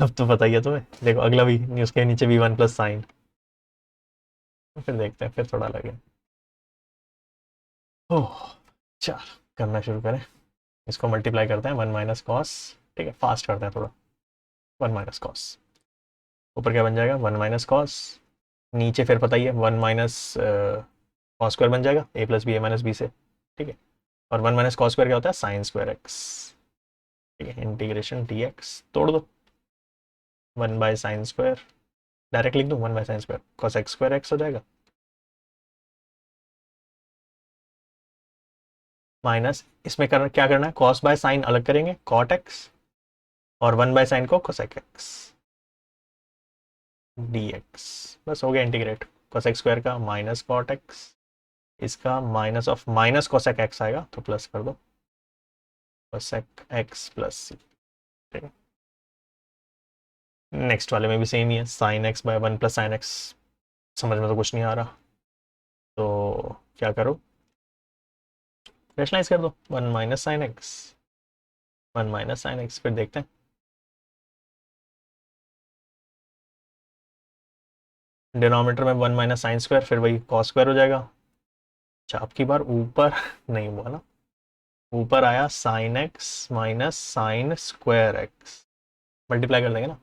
अब तो पता ही है तुम्हें, देखो अगला भी न्यूज़ के नीचे भी 1 + sin, फिर देखते हैं, फिर थोड़ा लगे। ओह, चल करना शुरू करें, इसको मल्टीप्लाई करते हैं 1 - cos। ठीक है, फास्ट करते हैं थोड़ा, 1 - cos, ऊपर क्या बन जाएगा, 1 - cos, नीचे फिर पता ही है 1 - cos² बन जाएगा, a + b से। ठीक है, और 1 - cos² क्या होता है, sin²x। ठीक है, इंटीग्रेशन dx, तोड़ दो, 1/sin², डायरेक्ट लिख दूँ 1/sin², cos x² हो जाएगा, माइनस, इसमें क्या करना है, cos/sin अलग करेंगे, cot x, और 1/sin को cosec x dx, बस हो गया इंटीग्रेट, cosec स्क्वायर का माइनस cot x, इसका minus of minus cosec x आएगा, तो प्लस कर दो cosec x प्लस c। ठीक है, नेक्स्ट वाले में भी सेम ही है, sin x/1 + sin x, समझ में तो कुछ नहीं आ रहा, तो क्या करो, रैशनलाइज कर दो, 1 - sin x 1 - sin x, फिर देखते हैं, डिनोमिनेटर में 1 - sin², फिर वही cos² हो जाएगा। अच्छा, अब की बार ऊपर नहीं हुआ ना, ऊपर आया sin x - sin²x, मल्टीप्लाई कर देंगे ना,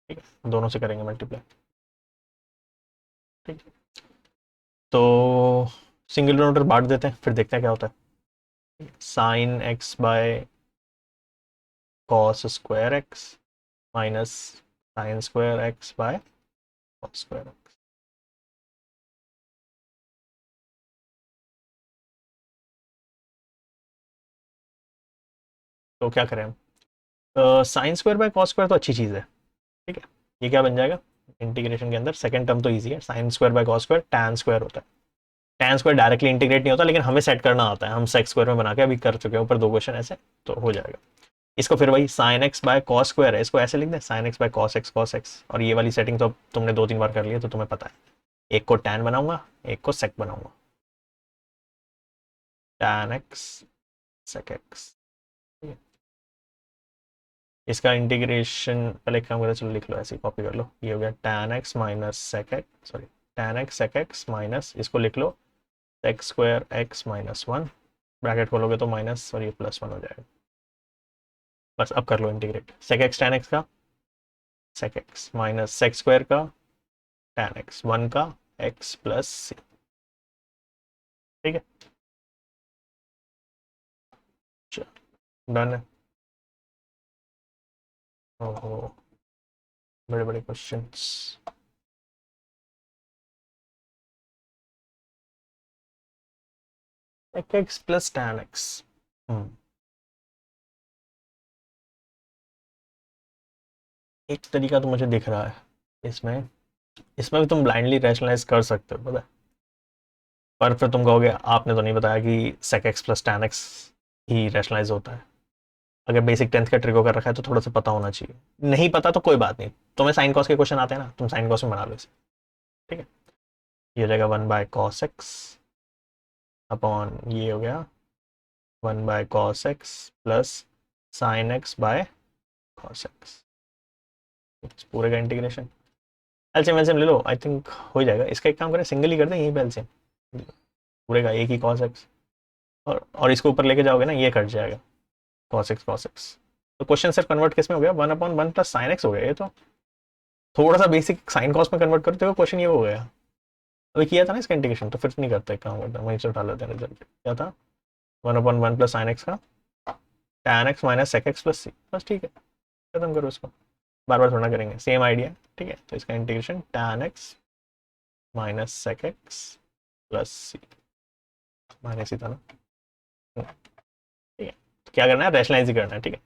ठीक है, दोनों से करेंगे मल्टीप्लाई, ठीक है, तो सिंगल डिनोमिनेटर बांट देते हैं, फिर देखते हैं क्या होता है। Sine x by cos square x minus sine square x by cos square x. तो क्या करें हम? Sine square by cos square तो अच्छी चीज़ है, ठीक है। ये क्या बन जाएगा इंटीग्रेशन के अंदर? सेकंड टर्म तो इजी है, sine square by cos square tan square होता है। टैन स्क्वायर डायरेक्टली इंटीग्रेट नहीं होता, लेकिन हमें सेट करना आता है, हम सेक स्क्वायर में बना के अभी कर चुके हैं ऊपर 2 क्वेश्चन ऐसे, तो हो जाएगा। इसको फिर वही sine x by cos square है, इसको ऐसे लिख दें sine x by cos x, और ये वाली सेटिंग तो तुमने 2-3 बार कर ली है तो तुम्हें पता है। एक को टैन बनाऊंगा, एक को सेक बनाऊंगा, टैन एक्स सेक एक्स। इसका इंटीग्रेशन पहले एक काम करो, चलो लिख लो, ऐसे कॉपी कर लो, ये हो गया tan x minus sec x, sorry tan x sec x minus, इसको लिख लो sec square x minus 1, bracket खोलोगे तो माइनस और ये +1 हो जाएगा। बस अब कर लो integrate, sec x tan x का sec x minus sec square का टैन एक्स 1 का एक्स प्लस सी, ठीक है, डन है। ओहो, बड़े बड़े questions. Sec x plus tan x, एक तरीका तो मुझे दिख रहा है इसमें, इसमें भी तुम ब्लाइंडली रैशनलाइज कर सकते हो, पता है, पर फिर तुम कहोगे आपने तो नहीं बताया कि sec x plus tan x ही रैशनलाइज होता है। अगर बेसिक 10th का ट्रिको कर रखा है तो थोड़ा सा पता होना चाहिए, नहीं पता तो कोई बात नहीं, तुम्हें साइन कॉस के क्वेश्चन आते हैं ना, तुम साइन कॉस में बना लो इसे, ठीक है। ये हो जाएगा 1/cos x अपॉन, ये हो गया 1/cos x plus sine x by cos x, पूरे का इंटीग्रेशन। एलसीएम एलसीएम ले लो, आई थिंक हो जाएगा। इसका एक काम करें, सिंगल ही कर दें यहीं पे एलसीएम, पूरे का एक ही cos x, और इसको ऊपर लेके जाओगे ना ये कट जाएगा cos x। तो क्वेश्चन सिर्फ कन्वर्ट किस में हो गया, 1/1 प्लस साइन एक्स हो गया। ये तो थोड़ा सा बेसिक साइन कॉस में कन्वर्ट करते हो क्वेश्चन, ये हो गया। अभी किया था ना इसका इंटीग्रेशन, तो फिर नहीं करते, काम करता वहीं से उठा लेते हैं रिजल्ट, क्या था 1/1 प्लस साइन एक्स का tan x minus sec x plus C, बस ठीक है, खत्म करो इसको, बार बार थोड़ा करेंगे, सेम आइडिया, ठीक है। तो इसका integration tan x minus sec x plus C, minus ही था ना, ठीक है। तो क्या करना है, रैशनलाइज ही करना है, ठीक है।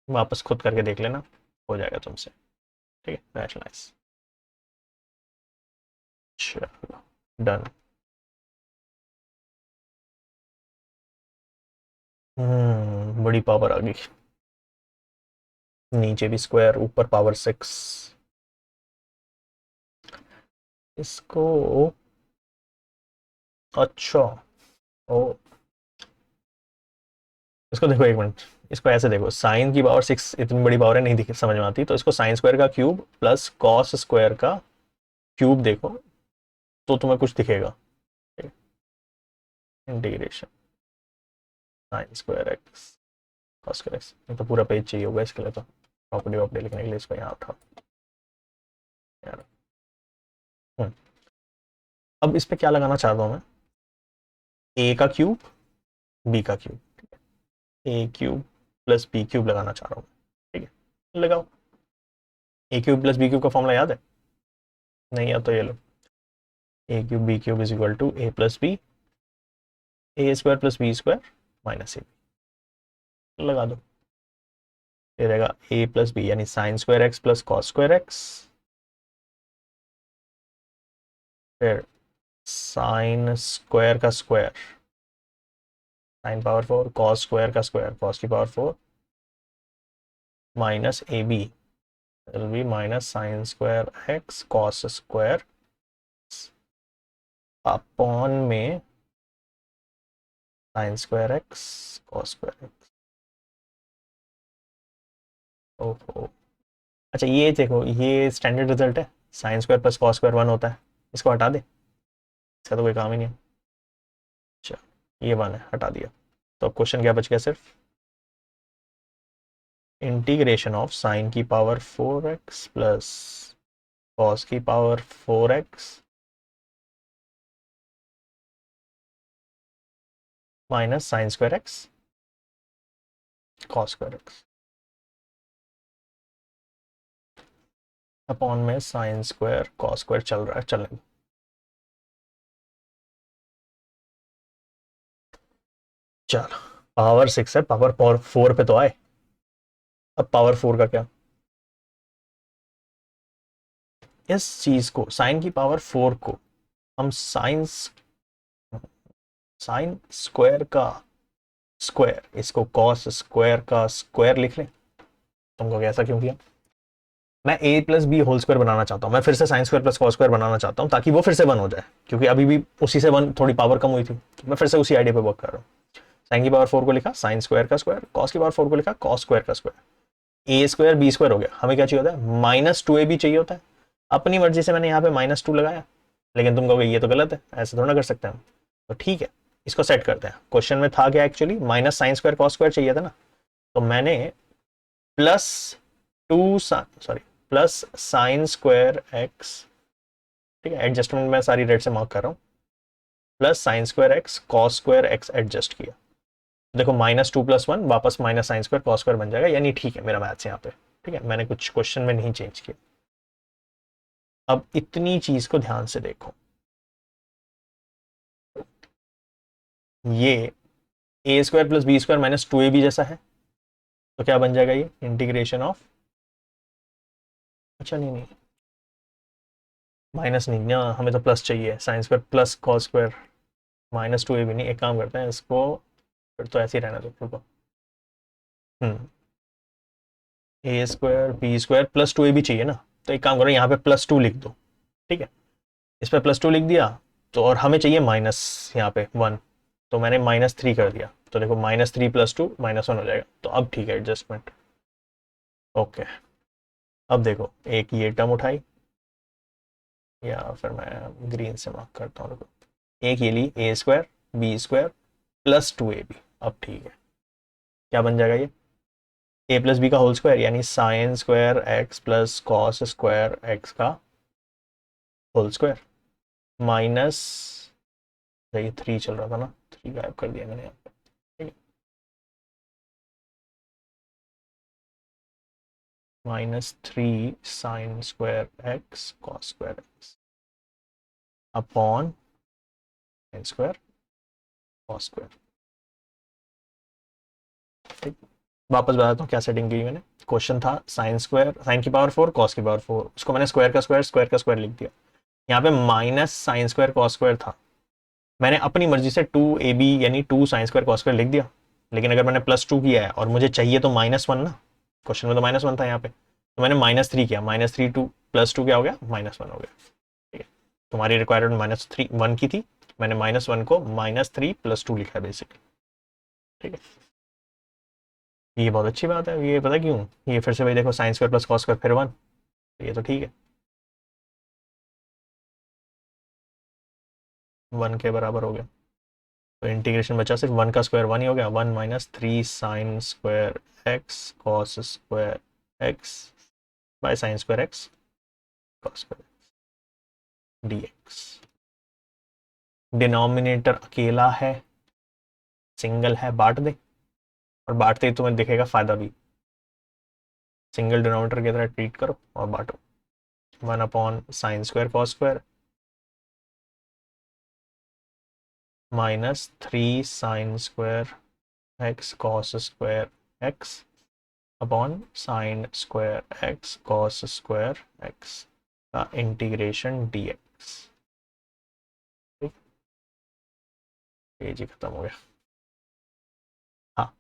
वापस खुद करके देख लेना, हो जाएगा तुमसे, ठीक है, रैशनलाइज। चलो डन। बड़ी पावर आ गई, नीचे भी स्क्वायर ऊपर पावर 6, इसको, अच्छा, ओ, इसको देखो एक मिनट, इसको ऐसे देखो, साइन की पावर 6 इतनी बड़ी पावर है, नहीं दिख समझ में आती, तो इसको साइन स्क्वायर का क्यूब प्लस कॉस स्क्वायर का क्यूब देखो तो तुम्हें कुछ दिखेगा, integration sign square x cos square x, ये तो पूरा पेज चाहिए होगा इसके लिए, तो प्रॉपर्टी वॉपर्टी लिखने के लिए इसको यहाँ उठाओ यार। हम्म, अब इस पे क्या लगाना चाहता हूँ मैं, ए का क्यूब बी का cube, a cube plus b cube लगाना चाह रहा हूँ, ठीक है, लगाओ। A cube plus b cube का फॉर्मूला याद है? नहीं याद तो ये लो, a cube b cube is equal to a plus b, a square plus b square minus a, लगा दो, ये रहेगा ए प्लस बी यानी sine square x plus cos square x, फिर साइन स्क्वायर का square sine power 4, cos square का square cos की power 4 minus a b will be minus sine square x cos square upon में sine square x cos square x. ओहो, अच्छा ये देखो, ये स्टैंडर्ड रिजल्ट है, sine square plus cos square 1 होता है, इसको हटा दे, इसका तो कोई काम ही नहीं है। अच्छा, ये 1 है, हटा दिया, तो अब क्वेश्चन क्या बच गया, सिर्फ इंटीग्रेशन ऑफ साइन की पावर 4x प्लस कॉस की power 4x minus sine square x cos square x upon में साइन स्क्वायर कॉस स्क्वायर चल रहा है, चलने दो। चलो पावर 6 है, पावर 4 पे तो आए। अब पावर 4 का क्या, इस चीज को साइन की पावर 4 को हम साइन स्क्वायर का स्क्वायर, इसको कॉस स्क्वायर का स्क्वायर लिख लें। तुमको ऐसा क्यों किया, मैं a plus b whole square बनाना चाहता हूं, मैं फिर से sine square plus cos square बनाना चाहता हूं ताकि वो फिर से 1 हो जाए, क्योंकि अभी भी उसी से 1 थोड़ी पावर कम हुई थी, तो मैं फिर से उसी आइडिया पे वर्क कर रहा हूँ। साइन की पावर 4 को लिखा साइन स्क्वायर का स्क्वायर, कॉस की पावर 4 को लिखा कॉस स्क्वायर का स्क्वायर। ए स्क्वायर बी स्क्वायर हो गया, हमें क्या चाहिए होता है, -2ab चाहिए होता है। अपनी मर्जी से मैंने यहाँ पे -2 लगाया, लेकिन तुम कहोगे ये तो गलत है, ऐसे थोड़ा कर सकते हैं हम। तो ठीक है, इसको सेट करते हैं। क्वेश्चन में था क्या actually, minus sine square cos square चाहिए था ना, तो मैंने plus sorry plus sign square x, ठीक है, एडजस्टमेंट मैं सारी रेड से मार्क कर रहा हूँ, plus sign square x cos square x adjust किया। देखो -2 + 1 वापस minus sine square cos square बन जाएगा, यानी ठीक है मेरा मैथ्स यहाँ पे, ठीक है, मैंने कुछ क्वेश्चन में नहीं चेंज किया। अब इतनी चीज को ध्यान से देखो, ये a square plus b square minus 2ab जैसा है, तो क्या बन जाएगा ये इंटीग्रेशन ऑफ, अच्छा नहीं माइनस नहीं ना, हमें तो प्लस चाहिए, sign square plus cos square -2ab नहीं, एक काम करते हैं इसको, फिर तो ऐसे ही रहना दो, रुको। A square b square plus 2ab चाहिए ना, तो एक काम करो यहाँ पे +2 लिख दो, ठीक है, इस पर +2 लिख दिया, तो और हमें चाहिए माइनस यहाँ पे 1, तो मैंने -3 कर दिया, तो देखो -3 + 2 -1 हो जाएगा, तो अब ठीक है एडजस्टमेंट। ओके, अब देखो एक ये टर्म उठाई, या फिर मैं ग्रीन से मार्क करता हूँ, देखो एक ये ली a square b square plus 2ab, अब ठीक है, क्या बन जाएगा ये ए प्लस बी का होल स्क्वायर, यानी sine square x plus cos square x का होल स्क्वायर माइनस, ये 3 चल रहा था ना, 3 गायब कर दिया मैंने यहाँ पे, ठीक है, -3 sign square x cos square x upon sine square cos square, ठीक। वापस बताता हूँ क्या सेटिंग की मैंने। क्वेश्चन था साइन स्क्वायर, साइन की पावर 4 कॉस की पावर 4, उसको मैंने स्क्वायर का स्क्वायर लिख दिया। यहाँ पे minus sine square cos square था, मैंने अपनी मर्जी से 2ab यानी 2 साइन स्क्वायर कॉस स्क्वायर लिख दिया, लेकिन अगर मैंने +2 किया है और मुझे चाहिए तो -1 ना, क्वेश्चन में तो -1 था यहाँ पे, तो मैंने -3 किया, -3 टू +2 क्या हो गया, -1 हो गया, ठीक है। तुम्हारी रिक्वायरमेंट -1 की थी, मैंने -1 को -3 + 2 लिखा है बेसिकली, ठीक है। ये बहुत अच्छी बात है, ये पता क्यों, ये फिर से भाई देखो sign square plus cos square फिर 1, ये तो ठीक है, 1 के बराबर हो गया, तो इंटीग्रेशन बचा सिर्फ 1 का स्क्वायर 1 ही हो गया, 1 - 3 sign square x cos square x by sine square x cos square dx। Denominator अकेला है, सिंगल है, बांट दे, और बांटते ही तुम्हें दिखेगा फायदा भी, सिंगल डिनोमिनेटर की तरह ट्रीट करो और बांटो, 1/sin square cos square -3 sign square x cos square x upon sine square x cos square x का इंटीग्रेशन dx। पेज ही खत्म हो गया। हाँ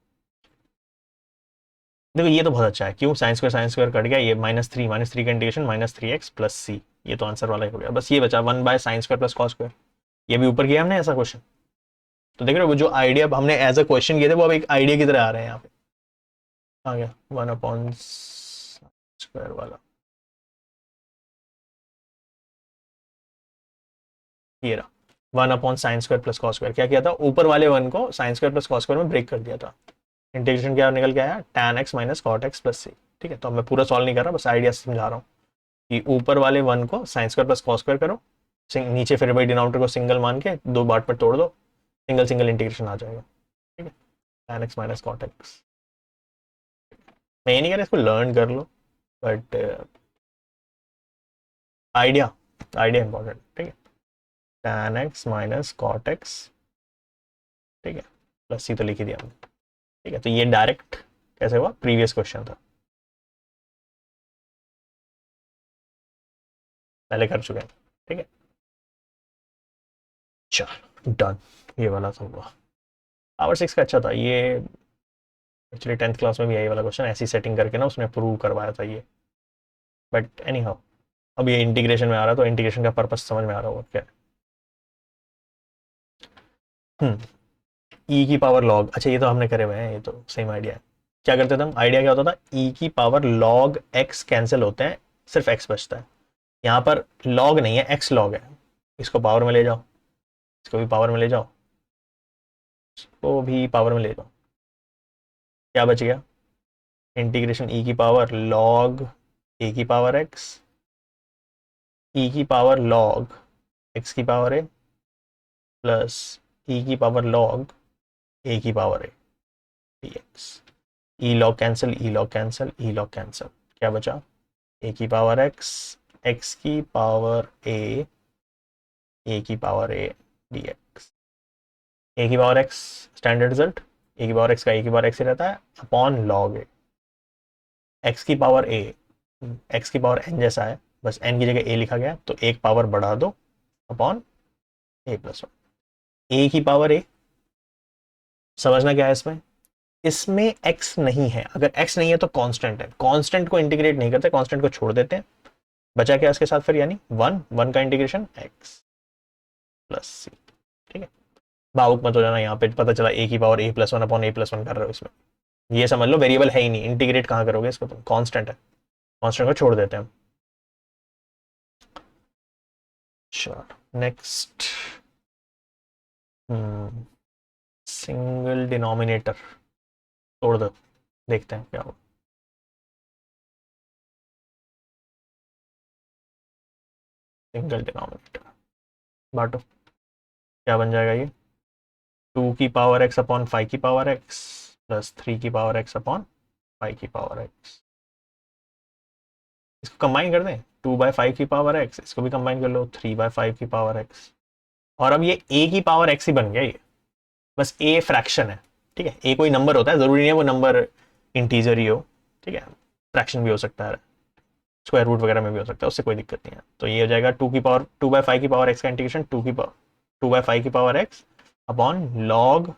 देखो ये तो बहुत अच्छा है, क्यों, साइन स्क्वायर कट गया, ये -3 का इंटीग्रेशन -3x + c, ये तो आंसर वाला ही हो गया, बस ये बचा 1/sin square plus cos square, ये भी ऊपर किया हमने ऐसा क्वेश्चन, तो देख रहे हो वो जो आइडिया हमने एज अ क्वेश्चन किए थे वो अब एक आइडिया की तरह आ रहे हैं यहाँ पे, आ गया 1/स्क्वायर वाला, ये रहा 1/sin square plus cos square, क्या किया था, ऊपर वाले 1 को sign square plus cos square में ब्रेक कर दिया था, इंटीग्रेशन क्या निकल के आया tan x - cot x + c, ठीक है। तो अब मैं पूरा सॉल्व नहीं कर रहा, बस आइडिया समझा रहा हूँ, कि ऊपर वाले 1 को sign square plus cos square करो, नीचे फिर भाई डिनोमिनेटर को सिंगल मान के 2 पार्ट में तोड़ दो, सिंगल सिंगल इंटीग्रेशन आ जाएगा। ठीक है, tan x माइनस कॉट एक्स। मैं ये नहीं कह रहा इसको लर्न कर लो, बट आइडिया आइडिया इंपॉर्टेंट। ठीक है, tan x माइनस कॉट एक्स, ठीक है, प्लस सी तो लिख ही दिया हमने। ठीक है, तो ये डायरेक्ट कैसे हुआ, प्रीवियस क्वेश्चन था, पहले कर चुके हैं। ठीक है, चलो डन, ये वाला तो हुआ। पावर 6 का अच्छा था ये, एक्चुअली 10th क्लास में भी यही वाला क्वेश्चन ऐसी सेटिंग करके ना उसने प्रूव करवाया था ये, बट एनी हाउ अब ये इंटीग्रेशन में आ रहा, तो इंटीग्रेशन का पर्पस समझ में आ रहा होगा क्या। ई की पावर लॉग, अच्छा ये तो हमने करे हुए हैं, ये तो सेम आइडिया है। क्या करते थे हम, आइडिया क्या होता था, ई की पावर लॉग एक्स कैंसिल होते हैं, सिर्फ एक्स बचता है। यहाँ पर लॉग नहीं है, एक्स लॉग है, इसको पावर में ले जाओ, इसको भी पावर में ले जाओ, इसको भी पावर में ले जाओ, क्या बच गया, इंटीग्रेशन ई की पावर लॉग ए की पावर एक्स, ई की पावर लॉग एक्स की पावर ए प्लस ई की पावर लॉग ए की power A D x. E log cancel, E log cancel, E log cancel, क्या बचा, ए की पावर एक्स, एक्स की पावर ए की पावर ए डी एक्स। ए की पावर एक्स स्टैंडर्ड रिजल्ट, ए की पावर एक्स का ए की पावर एक्स ही रहता है अपॉन लॉग ए, एक्स की पावर ए, एक्स की पावर एन जैसा है, बस एन की जगह ए लिखा गया तो एक पावर बढ़ा दो अपॉन ए प्लस 1। ए की पावर ए, समझना क्या है इसमें, इसमें x नहीं है, अगर x नहीं है तो कांस्टेंट है, कांस्टेंट को इंटीग्रेट नहीं करते, कांस्टेंट को छोड़ देते हैं, बचा क्या इसके साथ फिर, यानी 1 का इंटीग्रेशन x प्लस सी। ठीक है, भावुक मत हो जाना, यहाँ पे पता चला ए की पावर ए प्लस 1 अपॉन ए प्लस 1 कर रहे हो इसमें, ये समझ लो वेरिएबल है ही नहीं, इंटीग्रेट कहाँ करोगे इसको, तो कांस्टेंट है, कांस्टेंट को छोड़ देते हैं हम। चलो नेक्स्ट, सिंगल डिनोमिनेटर तोड़ दो, देखते हैं क्या होगा। सिंगल डिनोमिनेटर बांटो, क्या बन जाएगा ये, 2 की पावर एक्स अपॉन 5 की पावर एक्स प्लस 3 की पावर एक्स अपॉन 5 की पावर एक्स। इसको कंबाइन कर दें, 2/5 की पावर एक्स, इसको भी कंबाइन कर लो 3/5 की पावर एक्स, और अब ये a की पावर x ही बन गया ये, बस a फ्रैक्शन है। ठीक है, a कोई नंबर होता है, जरूरी नहीं है वो नंबर इंटीजर ही हो, ठीक है, फ्रैक्शन भी हो सकता है, स्क्वायर रूट वगैरह में भी हो सकता है, उससे कोई दिक्कत नहीं है। तो ये हो जाएगा 2/5 की पावर एक्स का इंटीग्रेशन 2/5 की पावर एक्स अपॉन लॉग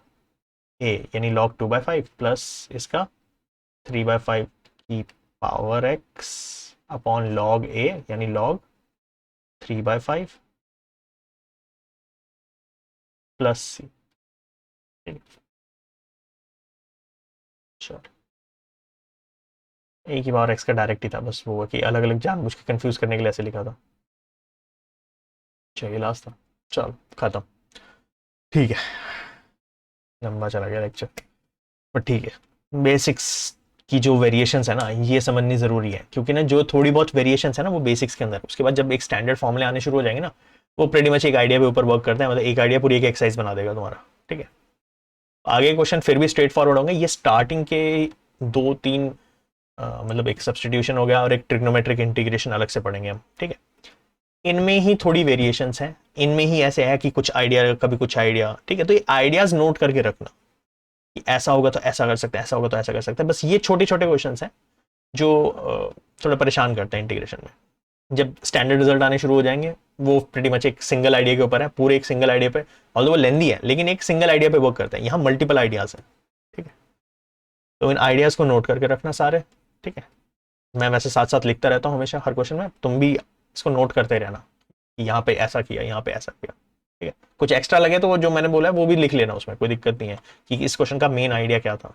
ए, यानी लॉग 2/5 प्लस इसका 3/5 की पावर एक्स अपॉन लॉग ए, यानी लॉग 3/5 प्लस सी। चलो ए की पावर एक्स का डायरेक्ट ही था, बस वो कि अलग अलग जानबूझ के कंफ्यूज करने के लिए ऐसे लिखा था। चलिए लास्ट था, चलो खत्म। ठीक है, लंबा चला गया लेक्चर, पर ठीक है, बेसिक्स की जो वेरिएशंस है ना ये समझनी जरूरी है, क्योंकि ना जो थोड़ी बहुत वेरिएशंस है ना वो बेसिक्स के अंदर, उसके बाद जब एक स्टैंडर्ड फॉर्मूले आने शुरू हो जाएंगे ना, वो प्रेटी मच एक आइडिया के ऊपर वर्क करते हैं, मतलब एक आइडिया पूरी एक एक्सरसाइज बना देगा तुम्हारा। ठीक है, आगे क्वेश्चन फिर भी स्ट्रेट फॉरवर्ड होंगे, ये स्टार्टिंग के 2-3 मतलब एक सब्सटीट्यूशन हो गया और एक ट्रिग्नोमेट्रिक इंटीग्रेशन अलग से पढ़ेंगे हम। ठीक है, इनमें ही थोड़ी वेरिएशंस हैं, इनमें ही ऐसे है कि कुछ आइडिया कभी कुछ आइडिया। ठीक है, तो ये आइडियाज नोट करके रखना कि ऐसा होगा तो ऐसा कर सकते हैं, ऐसा होगा तो ऐसा कर सकते हैं, बस ये छोटे छोटे क्वेश्चंस हैं जो थोड़ा परेशान करते हैं इंटीग्रेशन में। जब स्टैंडर्ड रिजल्ट आने शुरू हो जाएंगे वो प्रीटी मच एक सिंगल आइडिया के ऊपर है, पूरे एक सिंगल आइडिया पे, ऑल्दो वो लेंदी है लेकिन एक सिंगल आइडिया पे वर्क करते हैं, यहाँ मल्टीपल आइडियाज हैं। ठीक है, तो इन आइडियाज को नोट करके रखना सारे। ठीक है, मैं वैसे साथ साथ लिखता रहता हूँ हमेशा हर क्वेश्चन में, तुम भी इसको नोट करते रहना कि यहाँ पे ऐसा किया, यहाँ पे ऐसा किया। ठीक है, कुछ एक्स्ट्रा लगे तो वो जो मैंने बोला है वो भी लिख लेना, उसमें कोई दिक्कत नहीं है कि इस क्वेश्चन का मेन आइडिया क्या था।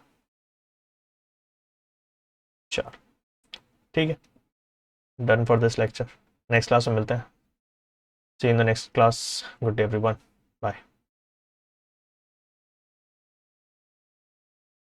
चलो ठीक है, done for this lecture, next class में मिलते हैं, see in the next class, good day everyone, bye.